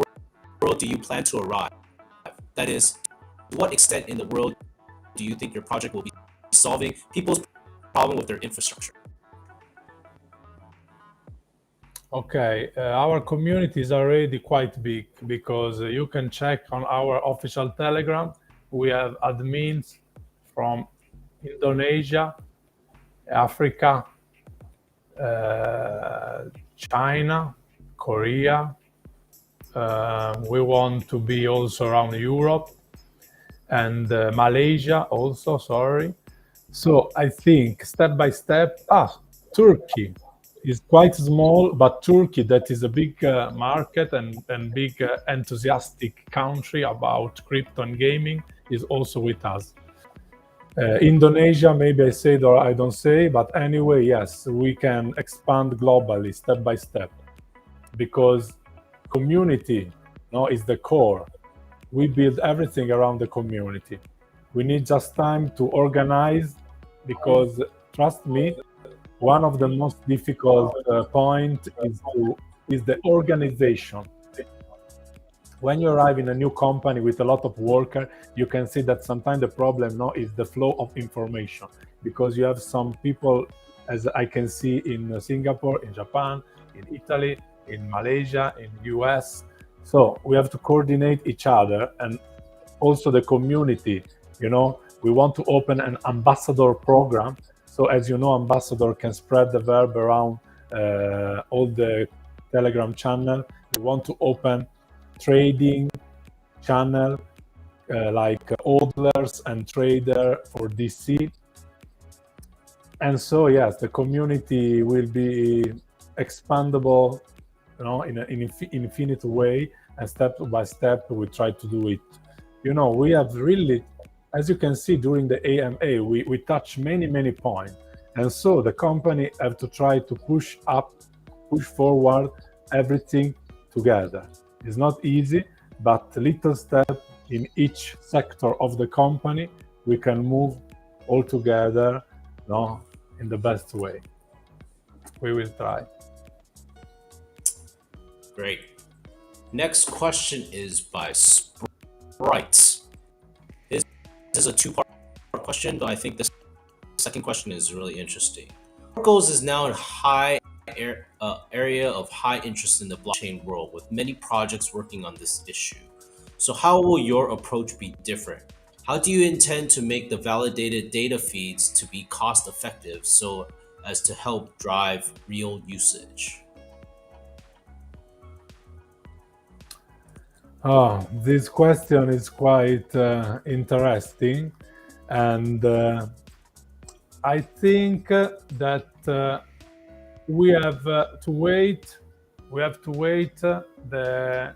world do you plan to arrive? That is, to what extent in the world do you think your project will be solving people's problem with their infrastructure? Okay, our community is already quite big because you can check on our official Telegram. We have admins from Indonesia, Africa, China, Korea. We want to be also around Europe and Malaysia also, sorry. So I think step by step, Turkey is quite small, but Turkey, that is a big market and big enthusiastic country about crypto and gaming, is also with us. Indonesia, maybe I say it or I don't say, but anyway, yes, we can expand globally step by step because community is the core. We build everything around the community. We need just time to organize because, trust me, one of the most difficult point is the organization. When you arrive in a new company with a lot of workers, you can see that sometimes the problem now is the flow of information, because you have some people, as I can see in Singapore, in Japan, in Italy, in Malaysia, in US. So we have to coordinate each other, and also the community. We want to open an ambassador program. So as you know, ambassador can spread the verb around all the Telegram channel. We want to open trading channel like hodlers and trader for DC. And so yes, the community will be expandable, in an infinite way, and step by step we try to do it. We have really, as you can see during the AMA, we touch many points, and so the company have to try to push forward everything together. It's not easy, but little step in each sector of the company, we can move all together, in the best way. We will try. Great. Next question is by Sprites. This is a two-part question, but I think this second question is really interesting. Oracles is now in area of high interest in the blockchain world, with many projects working on this issue. So how will your approach be different? How do you intend to make the validated data feeds to be cost effective so as to help drive real usage? This question is quite interesting, and I think that we have to wait. We have to wait the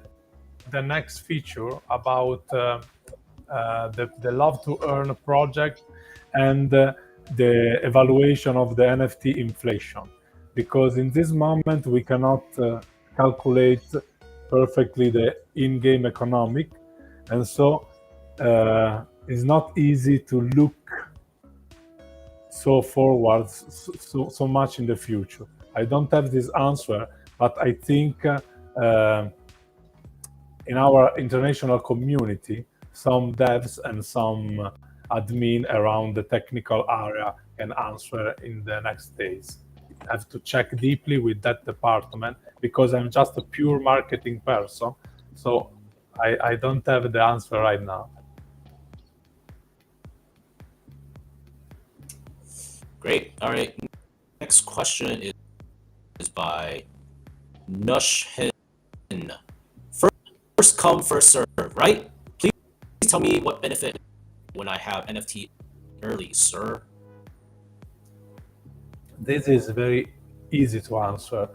next feature about the Love to Earn project and the evaluation of the NFT inflation, because in this moment we cannot calculate perfectly the in-game economic, and so it's not easy to look so forward so much in the future. I don't have this answer, but I think in our international community, some devs and some admin around the technical area can answer in the next days. I have to check deeply with that department, because I'm just a pure marketing person, so I don't have the answer right now. Great. All right. Next question is by Nushhin. First come, first serve, right? Please tell me what benefit when I have NFT early, sir. This is very easy to answer.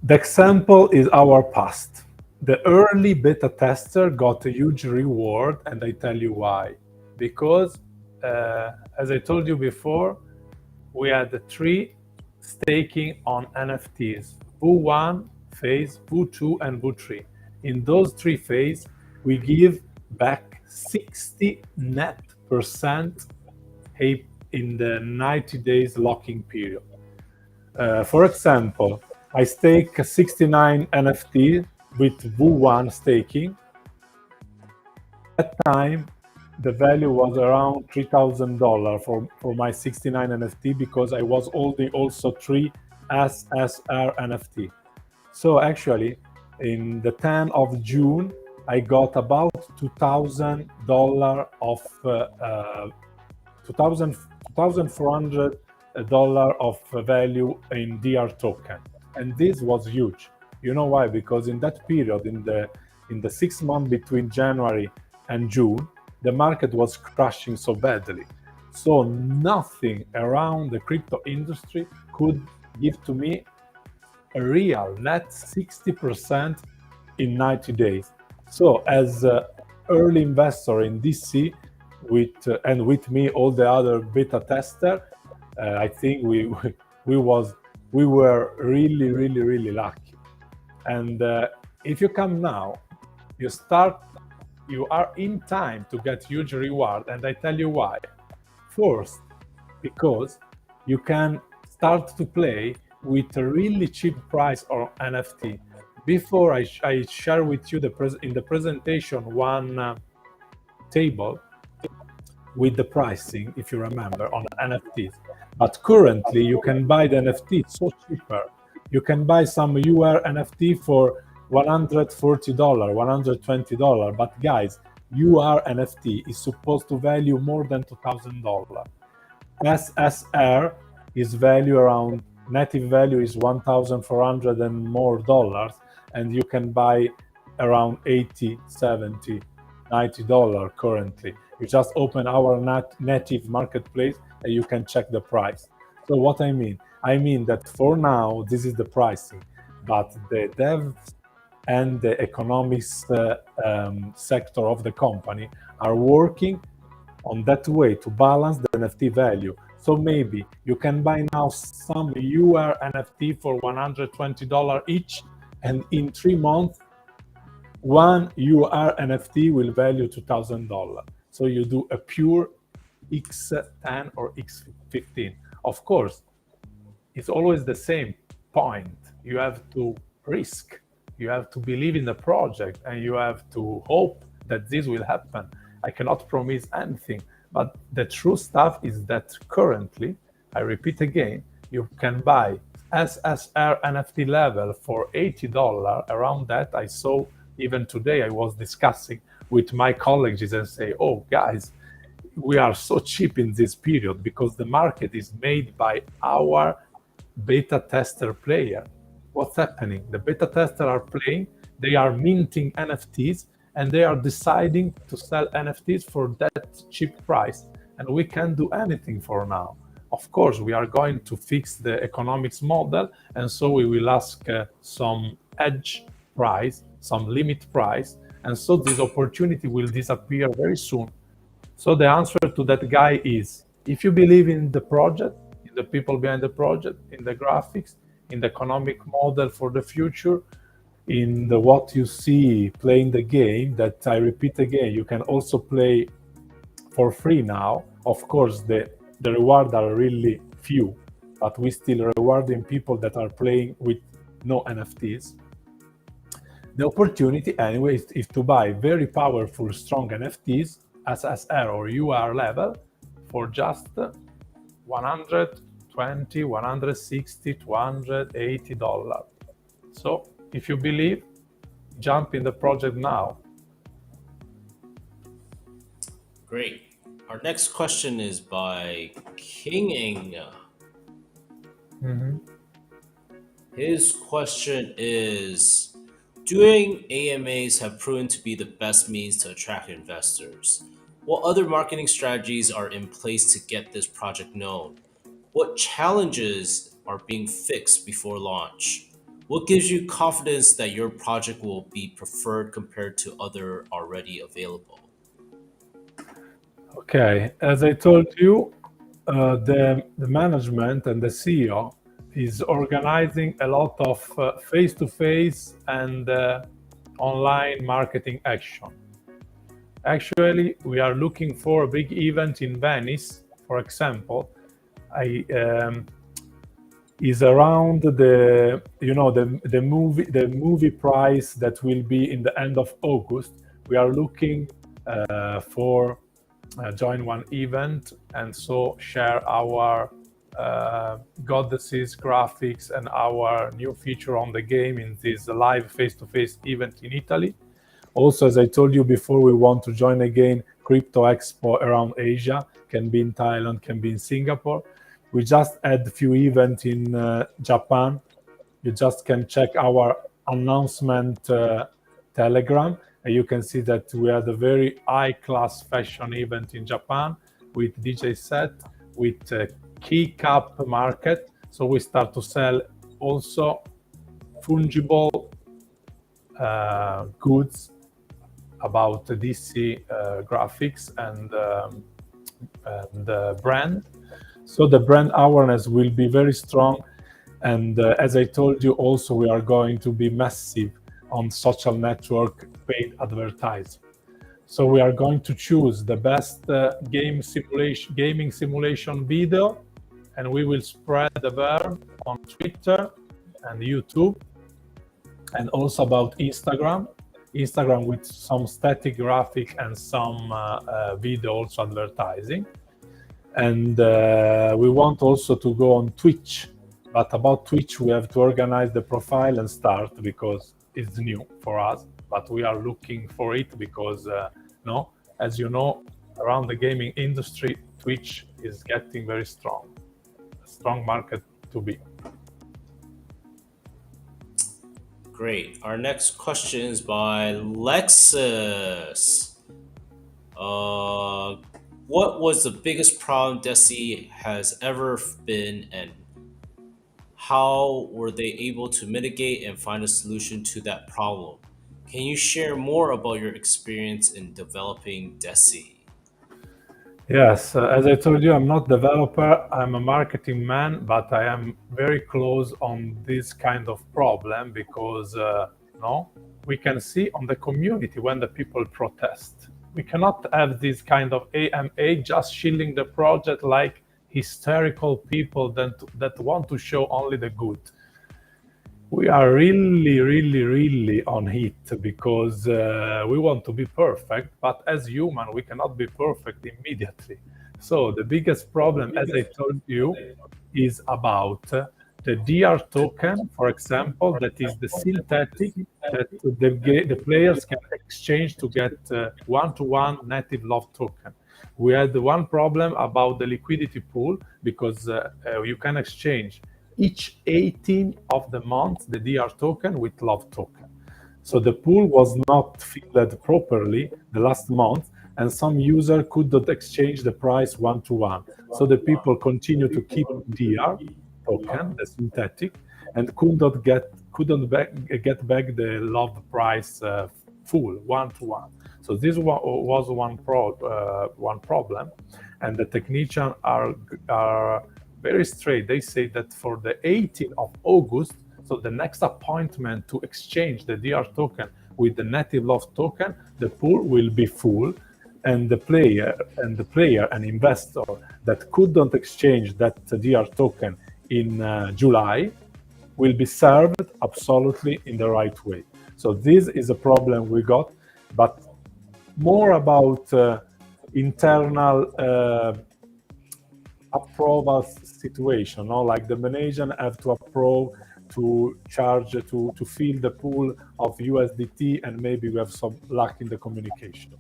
The example is our past. The early beta tester got a huge reward, and I tell you why. Because, as I told you before, we had 3 staking on NFTs: VU1 phase, VU2, and VU3. In those 3 phases, we give back 60% net in the 90 days locking period. For example, I stake 69 NFT with VU1 staking. At that time, the value was around $3,000 for my 69 NFT, because I was holding also 3 SSR NFT. So actually, in the 10th of June, I got about $2,400 of value in DR token, and this was huge. You know why? Because in that period, in the 6 months between January and June, the market was crashing so badly. So nothing around the crypto industry could give to me a real net 60% in 90 days. So as an early investor in Desi, and with me all the other beta tester, I think we were really lucky. And if you come now, you are in time to get huge reward, and I tell you why. First, because you can start to play with a really cheap price or NFT. Before I share with you in the presentation one table with the pricing, if you remember, on NFTs. But currently, you can buy the NFT so cheaper. You can buy some UR NFT for $140, $120. But guys, UR NFT is supposed to value more than $2,000. SSR is value around, native value is 1,400 and more dollars, and you can buy around 80, 70, $90 currently. You just open our native marketplace and you can check the price. So what I mean that for now this is the pricing, but the devs and the economics sector of the company are working on that way to balance the NFT value. So maybe you can buy now some UR NFT for $120 each, and in 3 months one UR NFT will value $2,000. So you do a pure X10 or X15. Of course, it's always the same point. You have to risk, you have to believe in the project, and you have to hope that this will happen. I cannot promise anything, but the true stuff is that currently, I repeat again, you can buy SSR NFT level for $80. Around that, I saw even today I was discussing with my colleagues and say, oh guys, we are so cheap in this period because the market is made by our beta tester player. What's happening? The beta tester are playing, they are minting NFTs, and they are deciding to sell NFTs for that cheap price. And we can't do anything for now. Of course, we are going to fix the economics model, and so we will ask some edge price, some limit price, and so this opportunity will disappear very soon. So the answer to that guy is, if you believe in the project, in the people behind the project, in the graphics, in the economic model for the future, in the what you see playing the game, that I repeat again, you can also play for free now. Of course, the rewards are really few, but we still rewarding people that are playing with no NFTs. The opportunity anyway is to buy very powerful, strong NFTs SSR or UR level for just 120, 160, $280. So if you believe, jump in the project now. Great. Our next question is by Kinging. His question is, doing AMAs have proven to be the best means to attract investors. What other marketing strategies are in place to get this project known? What challenges are being fixed before launch? What gives you confidence that your project will be preferred compared to other already available? Okay, as I told you, the management and the CEO is organizing a lot of face-to-face and online marketing action. Actually, we are looking for a big event in Venice, for example. Is around the movie price that will be in the end of August. We are looking for join one event and so share our goddesses graphics and our new feature on the game in this live face-to-face event in Italy. Also, as I told you before, we want to join again Crypto Expo around Asia, can be in Thailand, can be in Singapore. We just had a few events in Japan. You just can check our announcement Telegram, and you can see that we had a very high-class fashion event in Japan with DJ set, with key cap market. So we start to sell also fungible goods about the Desi graphics and the brand. So the brand awareness will be very strong. And as I told you, also we are going to be massive on social network paid advertising. So we are going to choose the best gaming simulation video and we will spread the word on Twitter and YouTube, and also about Instagram with some static graphic and some video also advertising. And we want also to go on Twitch, but about Twitch we have to organize the profile and start, because it's new for us, but we are looking for it because no, as you know, around the gaming industry, Twitch is getting very strong, a strong market to be. Great. Our next question is by Lexus. What was the biggest problem Desi has ever been, and how were they able to mitigate and find a solution to that problem? Can you share more about your experience in developing Desi? Yes, as I told you, I'm not developer, I'm a marketing man, but I am very close on this kind of problem because no, we can see on the community when the people protest. We cannot have this kind of AMA just shielding the project like hysterical people that want to show only the good. We are really on hit because we want to be perfect, but as human, we cannot be perfect immediately. So the biggest problem, as I told you, is about the DR token, for example, that is the synthetic that the players can exchange to get one-to-one native love token. We had one problem about the liquidity pool because you can exchange each 18 of the month the DR token with love token. So the pool was not filled properly the last month, and some user could not exchange the price one-to-one. So the people continue to keep DR token, the synthetic, and couldn't get back the love price full one-to-one. So this was one problem, and the technicians are very straight. They say that for the 18th of August, so the next appointment to exchange the DR token with the native love token, the pool will be full, and the player and investor that couldn't exchange that DR token in July will be served absolutely in the right way. So this is a problem we got, but more about internal approval situation, no? Like the manager have to approve to charge to fill the pool of USDT, and maybe we have some lack in the communication.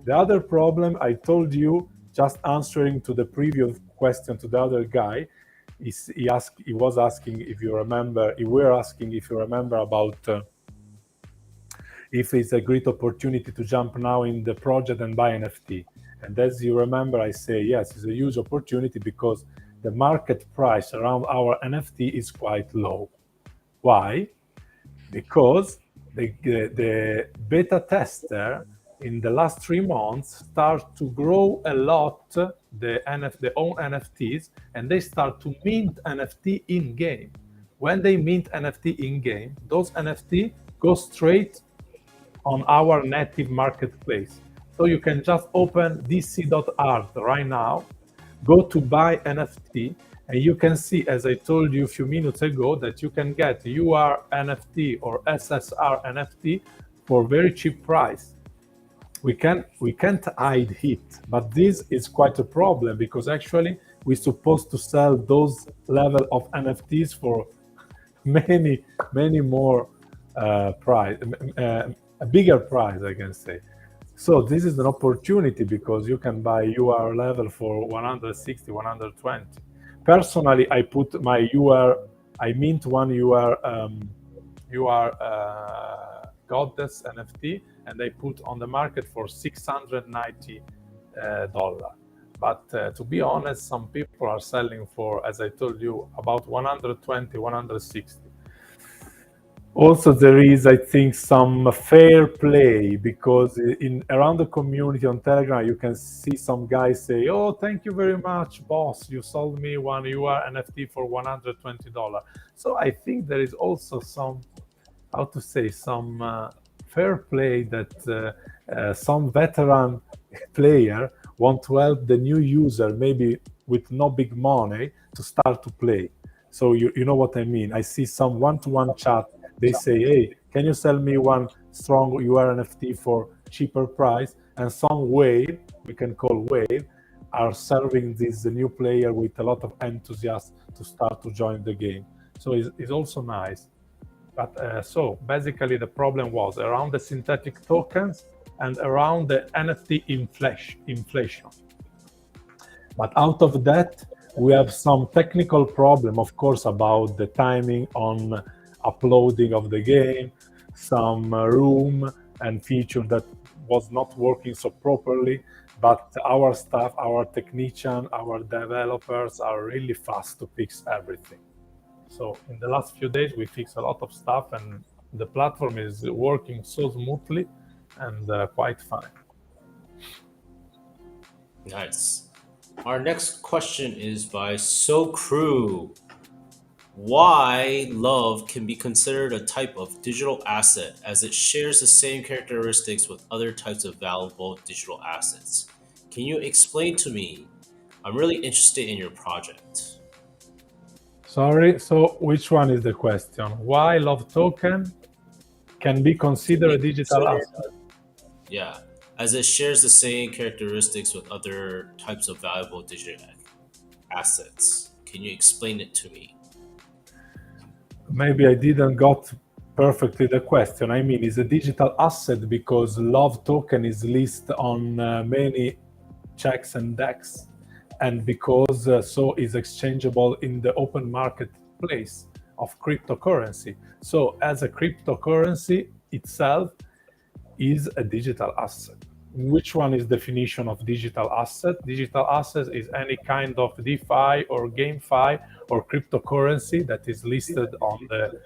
The other problem I told you, just answering to the previous question to the other guy, is he was asking if you remember, about if it's a great opportunity to jump now in the project and buy NFT. And as you remember, I say, yes, it's a huge opportunity because the market price around our NFT is quite low. Why? Because the beta tester in the last 3 months start to grow a lot the own NFTs, and they start to mint NFT in game. When they mint NFT in game, those NFT go straight on our native marketplace. So you can just open Desi.art right now, go to buy NFT, and you can see, as I told you a few minutes ago, that you can get UR NFT or SSR NFT for very cheap price. We can't hide it, but this is quite a problem because actually we're supposed to sell those level of NFTs for many more price, a bigger price, I can say. So this is an opportunity because you can buy UR level for 160, 120. Personally, I put my I mint one Goddess NFT, and I put on the market for $690. But to be honest, some people are selling for, as I told you, about 120, 160. Also, there is, I think, some fair play because around the community on Telegram, you can see some guys say, "Oh, thank you very much, boss. You sold me one UR NFT for $120." So I think there is also some, how to say, some fair play that some veteran player want to help the new user, maybe with no big money to start to play. So you know what I mean. I see some one-to-one chat. They say, hey, can you sell me one strong UR NFT for cheaper price? And some whale, we can call whale, are serving this new player with a lot of enthusiasm to start to join the game. So it's also nice. But so basically the problem was around the synthetic tokens and around the NFT inflation. But out of that, we have some technical problem, of course, about the timing on uploading of the game, some room and feature that was not working so properly. But our staff, our technician, our developers are really fast to fix everything. So in the last few days, we fixed a lot of stuff, and the platform is working so smoothly and quite fine. Nice. Our next question is by So Crew. Why love can be considered a type of digital asset as it shares the same characteristics with other types of valuable digital assets. Can you explain to me? I'm really interested in your project. Sorry, so which one is the question? Why love token can be considered a digital asset? Yeah, as it shares the same characteristics with other types of valuable digital assets. Can you explain it to me? Maybe I didn't got perfectly the question. I mean, it's a digital asset because love token is listed on many checks and decks, and because so is exchangeable in the open marketplace of cryptocurrency. So as a cryptocurrency itself is a digital asset. Which one is definition of digital asset? Digital asset is any kind of DeFi or GameFi or cryptocurrency that is listed on the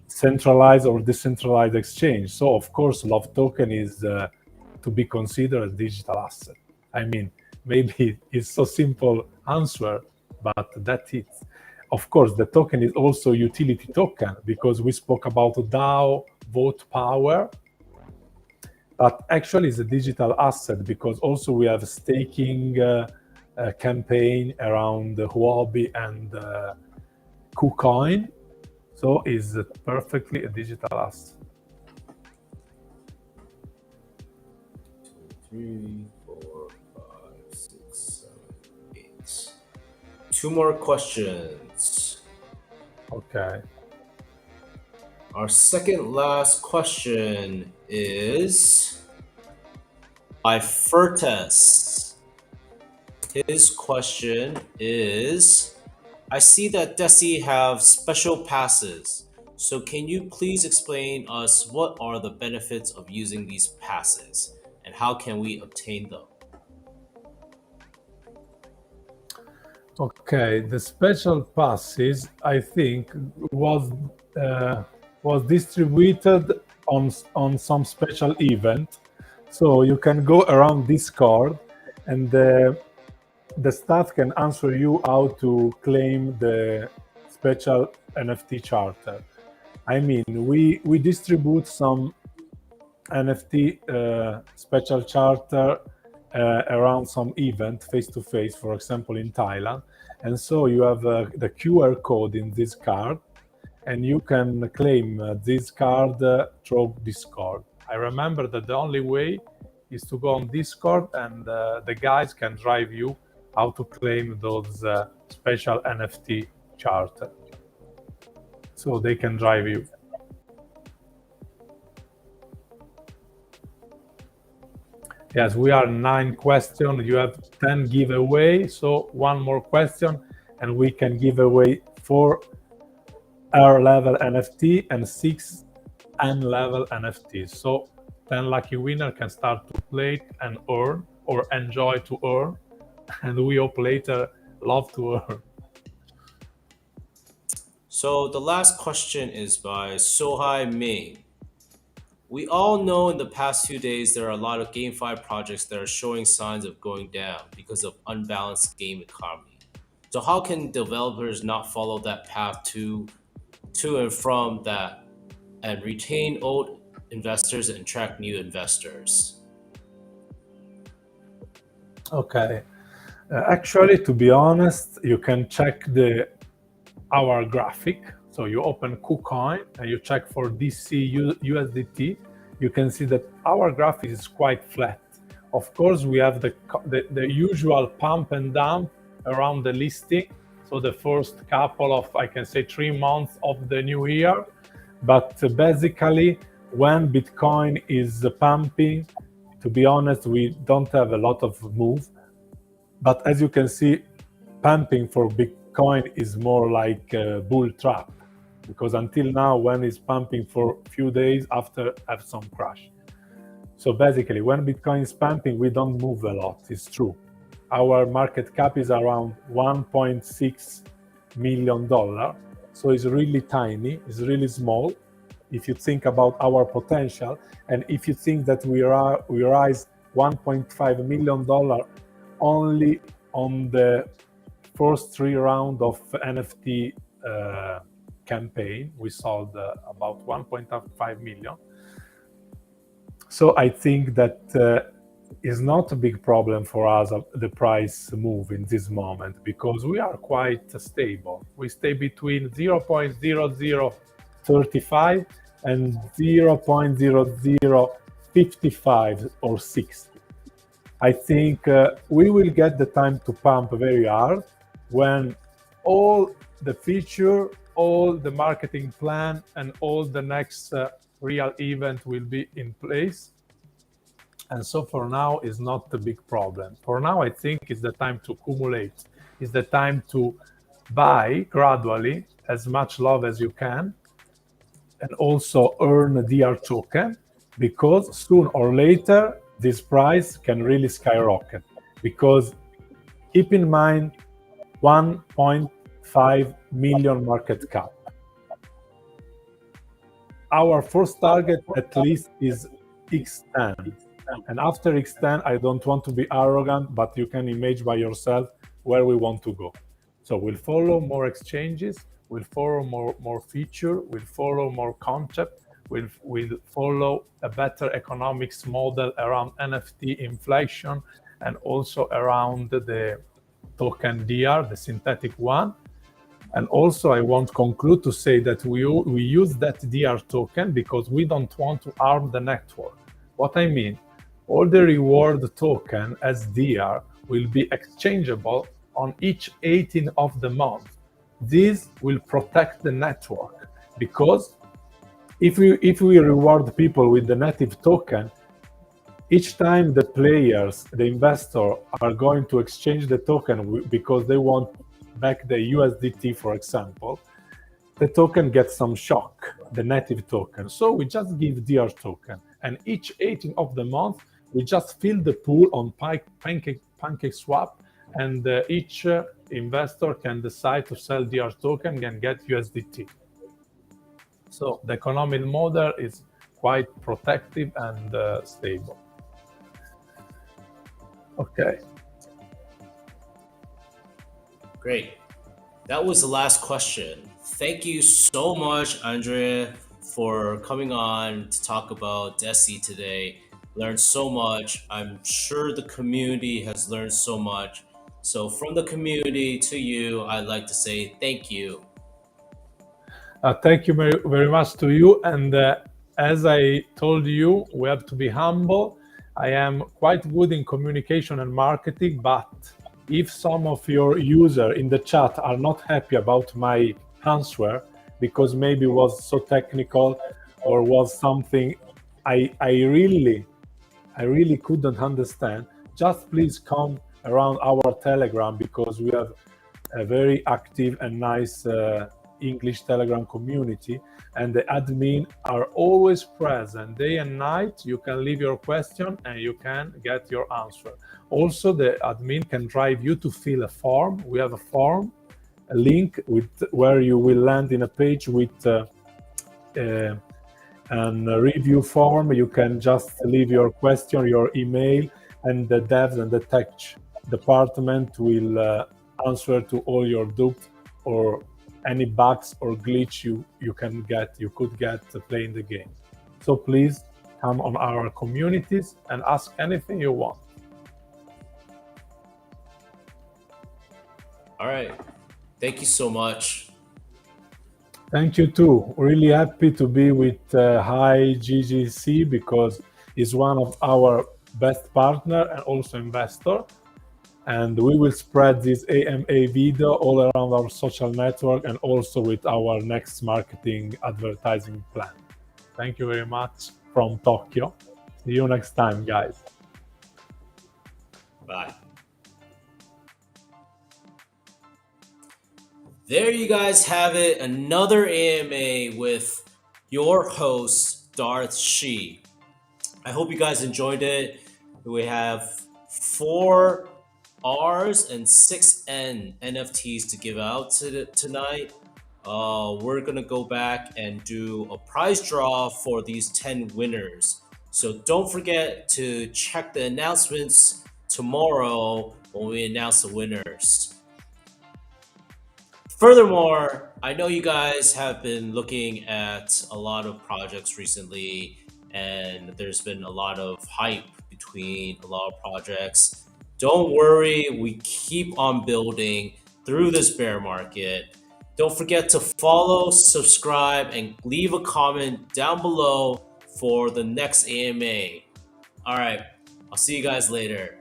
centralized or decentralized exchange. So of course, love token is to be considered a digital asset. I mean, maybe it's so simple answer, but that is. Of course, the token is also utility token because we spoke about DAO, vote power, but actually it's a digital asset because also we have staking campaign around Huobi and KuCoin. So is perfectly a digital asset. 3, 4, 5, 6, 7, 8. Two more questions. Okay. Our second last question is by Furtes. His question is, I see that Desi have special passes. So can you please explain us what are the benefits of using these passes and how can we obtain them? Okay, the special passes I think was distributed on some special event, so you can go around Discord, and the staff can answer you how to claim the special NFT charter. I mean, we distribute some NFT special charter around some event face to face, for example, in Thailand. And so you have the QR code in this card, and you can claim this card through Discord. I remember that the only way is to go on Discord, and the guys can drive you how to claim those special NFT charter. So they can drive you. Yes, we are 9 questions. You have 10 giveaway. So one more question, and we can give away 4 R level NFT and 6 N level NFTs. So 10 lucky winner can start to play and earn, or enjoy to earn, and we hope later love to earn. So the last question is by Sohai Ming. We all know in the past few days there are a lot of GameFi projects that are showing signs of going down because of unbalanced game economy. So how can developers not follow that path to and from that and retain old investors and attract new investors? Okay. Actually, to be honest, you can check the our graphic. So you open KuCoin and you check for Desi USDT. You can see that our graphic is quite flat. Of course, we have the usual pump and dump around the listing. So the first couple of, I can say, 3 months of the new year. But basically, when Bitcoin is pumping, to be honest, we don't have a lot of move. But as you can see, pumping for Bitcoin is more like a bull trap, because until now, when it's pumping for a few days after have some crash. So basically, when Bitcoin is pumping, we don't move a lot. It's true. Our market cap is around $1.6 million. So it's really tiny, it's really small. If you think about our potential, and if you think that we raise $1.5 million only on the first 3 rounds of NFT campaign, we sold about 1.5 million. So I think that is not a big problem for us, the price move in this moment, because we are quite stable. We stay between 0.0035 and 0.0055 or 60. I think we will get the time to pump very hard when all the feature, all the marketing plan, and all the next real event will be in place. And so for now, is not a big problem. For now, I think it's the time to accumulate. It's the time to buy gradually as much love as you can, and also earn a DR token, because soon or later, this price can really skyrocket. Because keep in mind, 1.5 million market cap. Our first target at least is X10. And after X10, I don't want to be arrogant, but you can imagine by yourself where we want to go. So we'll follow more exchanges, we'll follow more feature, we'll follow more concept, we'll follow a better economics model around NFT inflation, and also around the token DR, the synthetic one. And also, I want to conclude to say that we use that DR token because we don't want to harm the network. What I mean, all the reward token as DR will be exchangeable on each 18th of the month. This will protect the network, because if we reward people with the native token, each time the players, the investor, are going to exchange the token because they want back the USDT, for example, the token gets some shock, the native token. So we just give DR token, and each 18th of the month, we just fill the pool on PancakeSwap, and each investor can decide to sell DR token and get USDT. So the economic model is quite protective and stable. Okay. Great. That was the last question. Thank you so much, Andrea, for coming on to talk about Desi today. Learned so much. I'm sure the community has learned so much. So from the community to you, I'd like to say thank you. Thank you very, very much to you. And as I told you, we have to be humble. I am quite good in communication and marketing, but if some of your users in the chat are not happy about my answer, because maybe it was so technical or was something I really couldn't understand, just please come around our Telegram, because we have a very active and nice English Telegram community, and the admin are always present day and night. You can leave your question and you can get your answer. Also, the admin can drive you to fill a form. We have a form, a link with where you will land in a page with a review form. You can just leave your question, your email, and the devs and the tech department will answer to all your doubts or any bugs or glitch you could get playing the game. So please come on our communities and ask anything you want. All right. Thank you so much. Thank you too. Really happy to be with YGG because it's one of our best partner and also investor. And we will spread this AMA video all around our social network and also with our next marketing advertising plan. Thank you very much from Tokyo. See you next time, guys. Bye. There you guys have it. Another AMA with your host, Darth Shi. I hope you guys enjoyed it. We have 4 Rs and 6 NFTs to give out tonight. We're gonna go back and do a prize draw for these 10 winners. So don't forget to check the announcements tomorrow when we announce the winners. Furthermore, I know you guys have been looking at a lot of projects recently, and there's been a lot of hype between a lot of projects. Don't worry, we keep on building through this bear market. Don't forget to follow, subscribe, and leave a comment down below for the next AMA. All right, I'll see you guys later.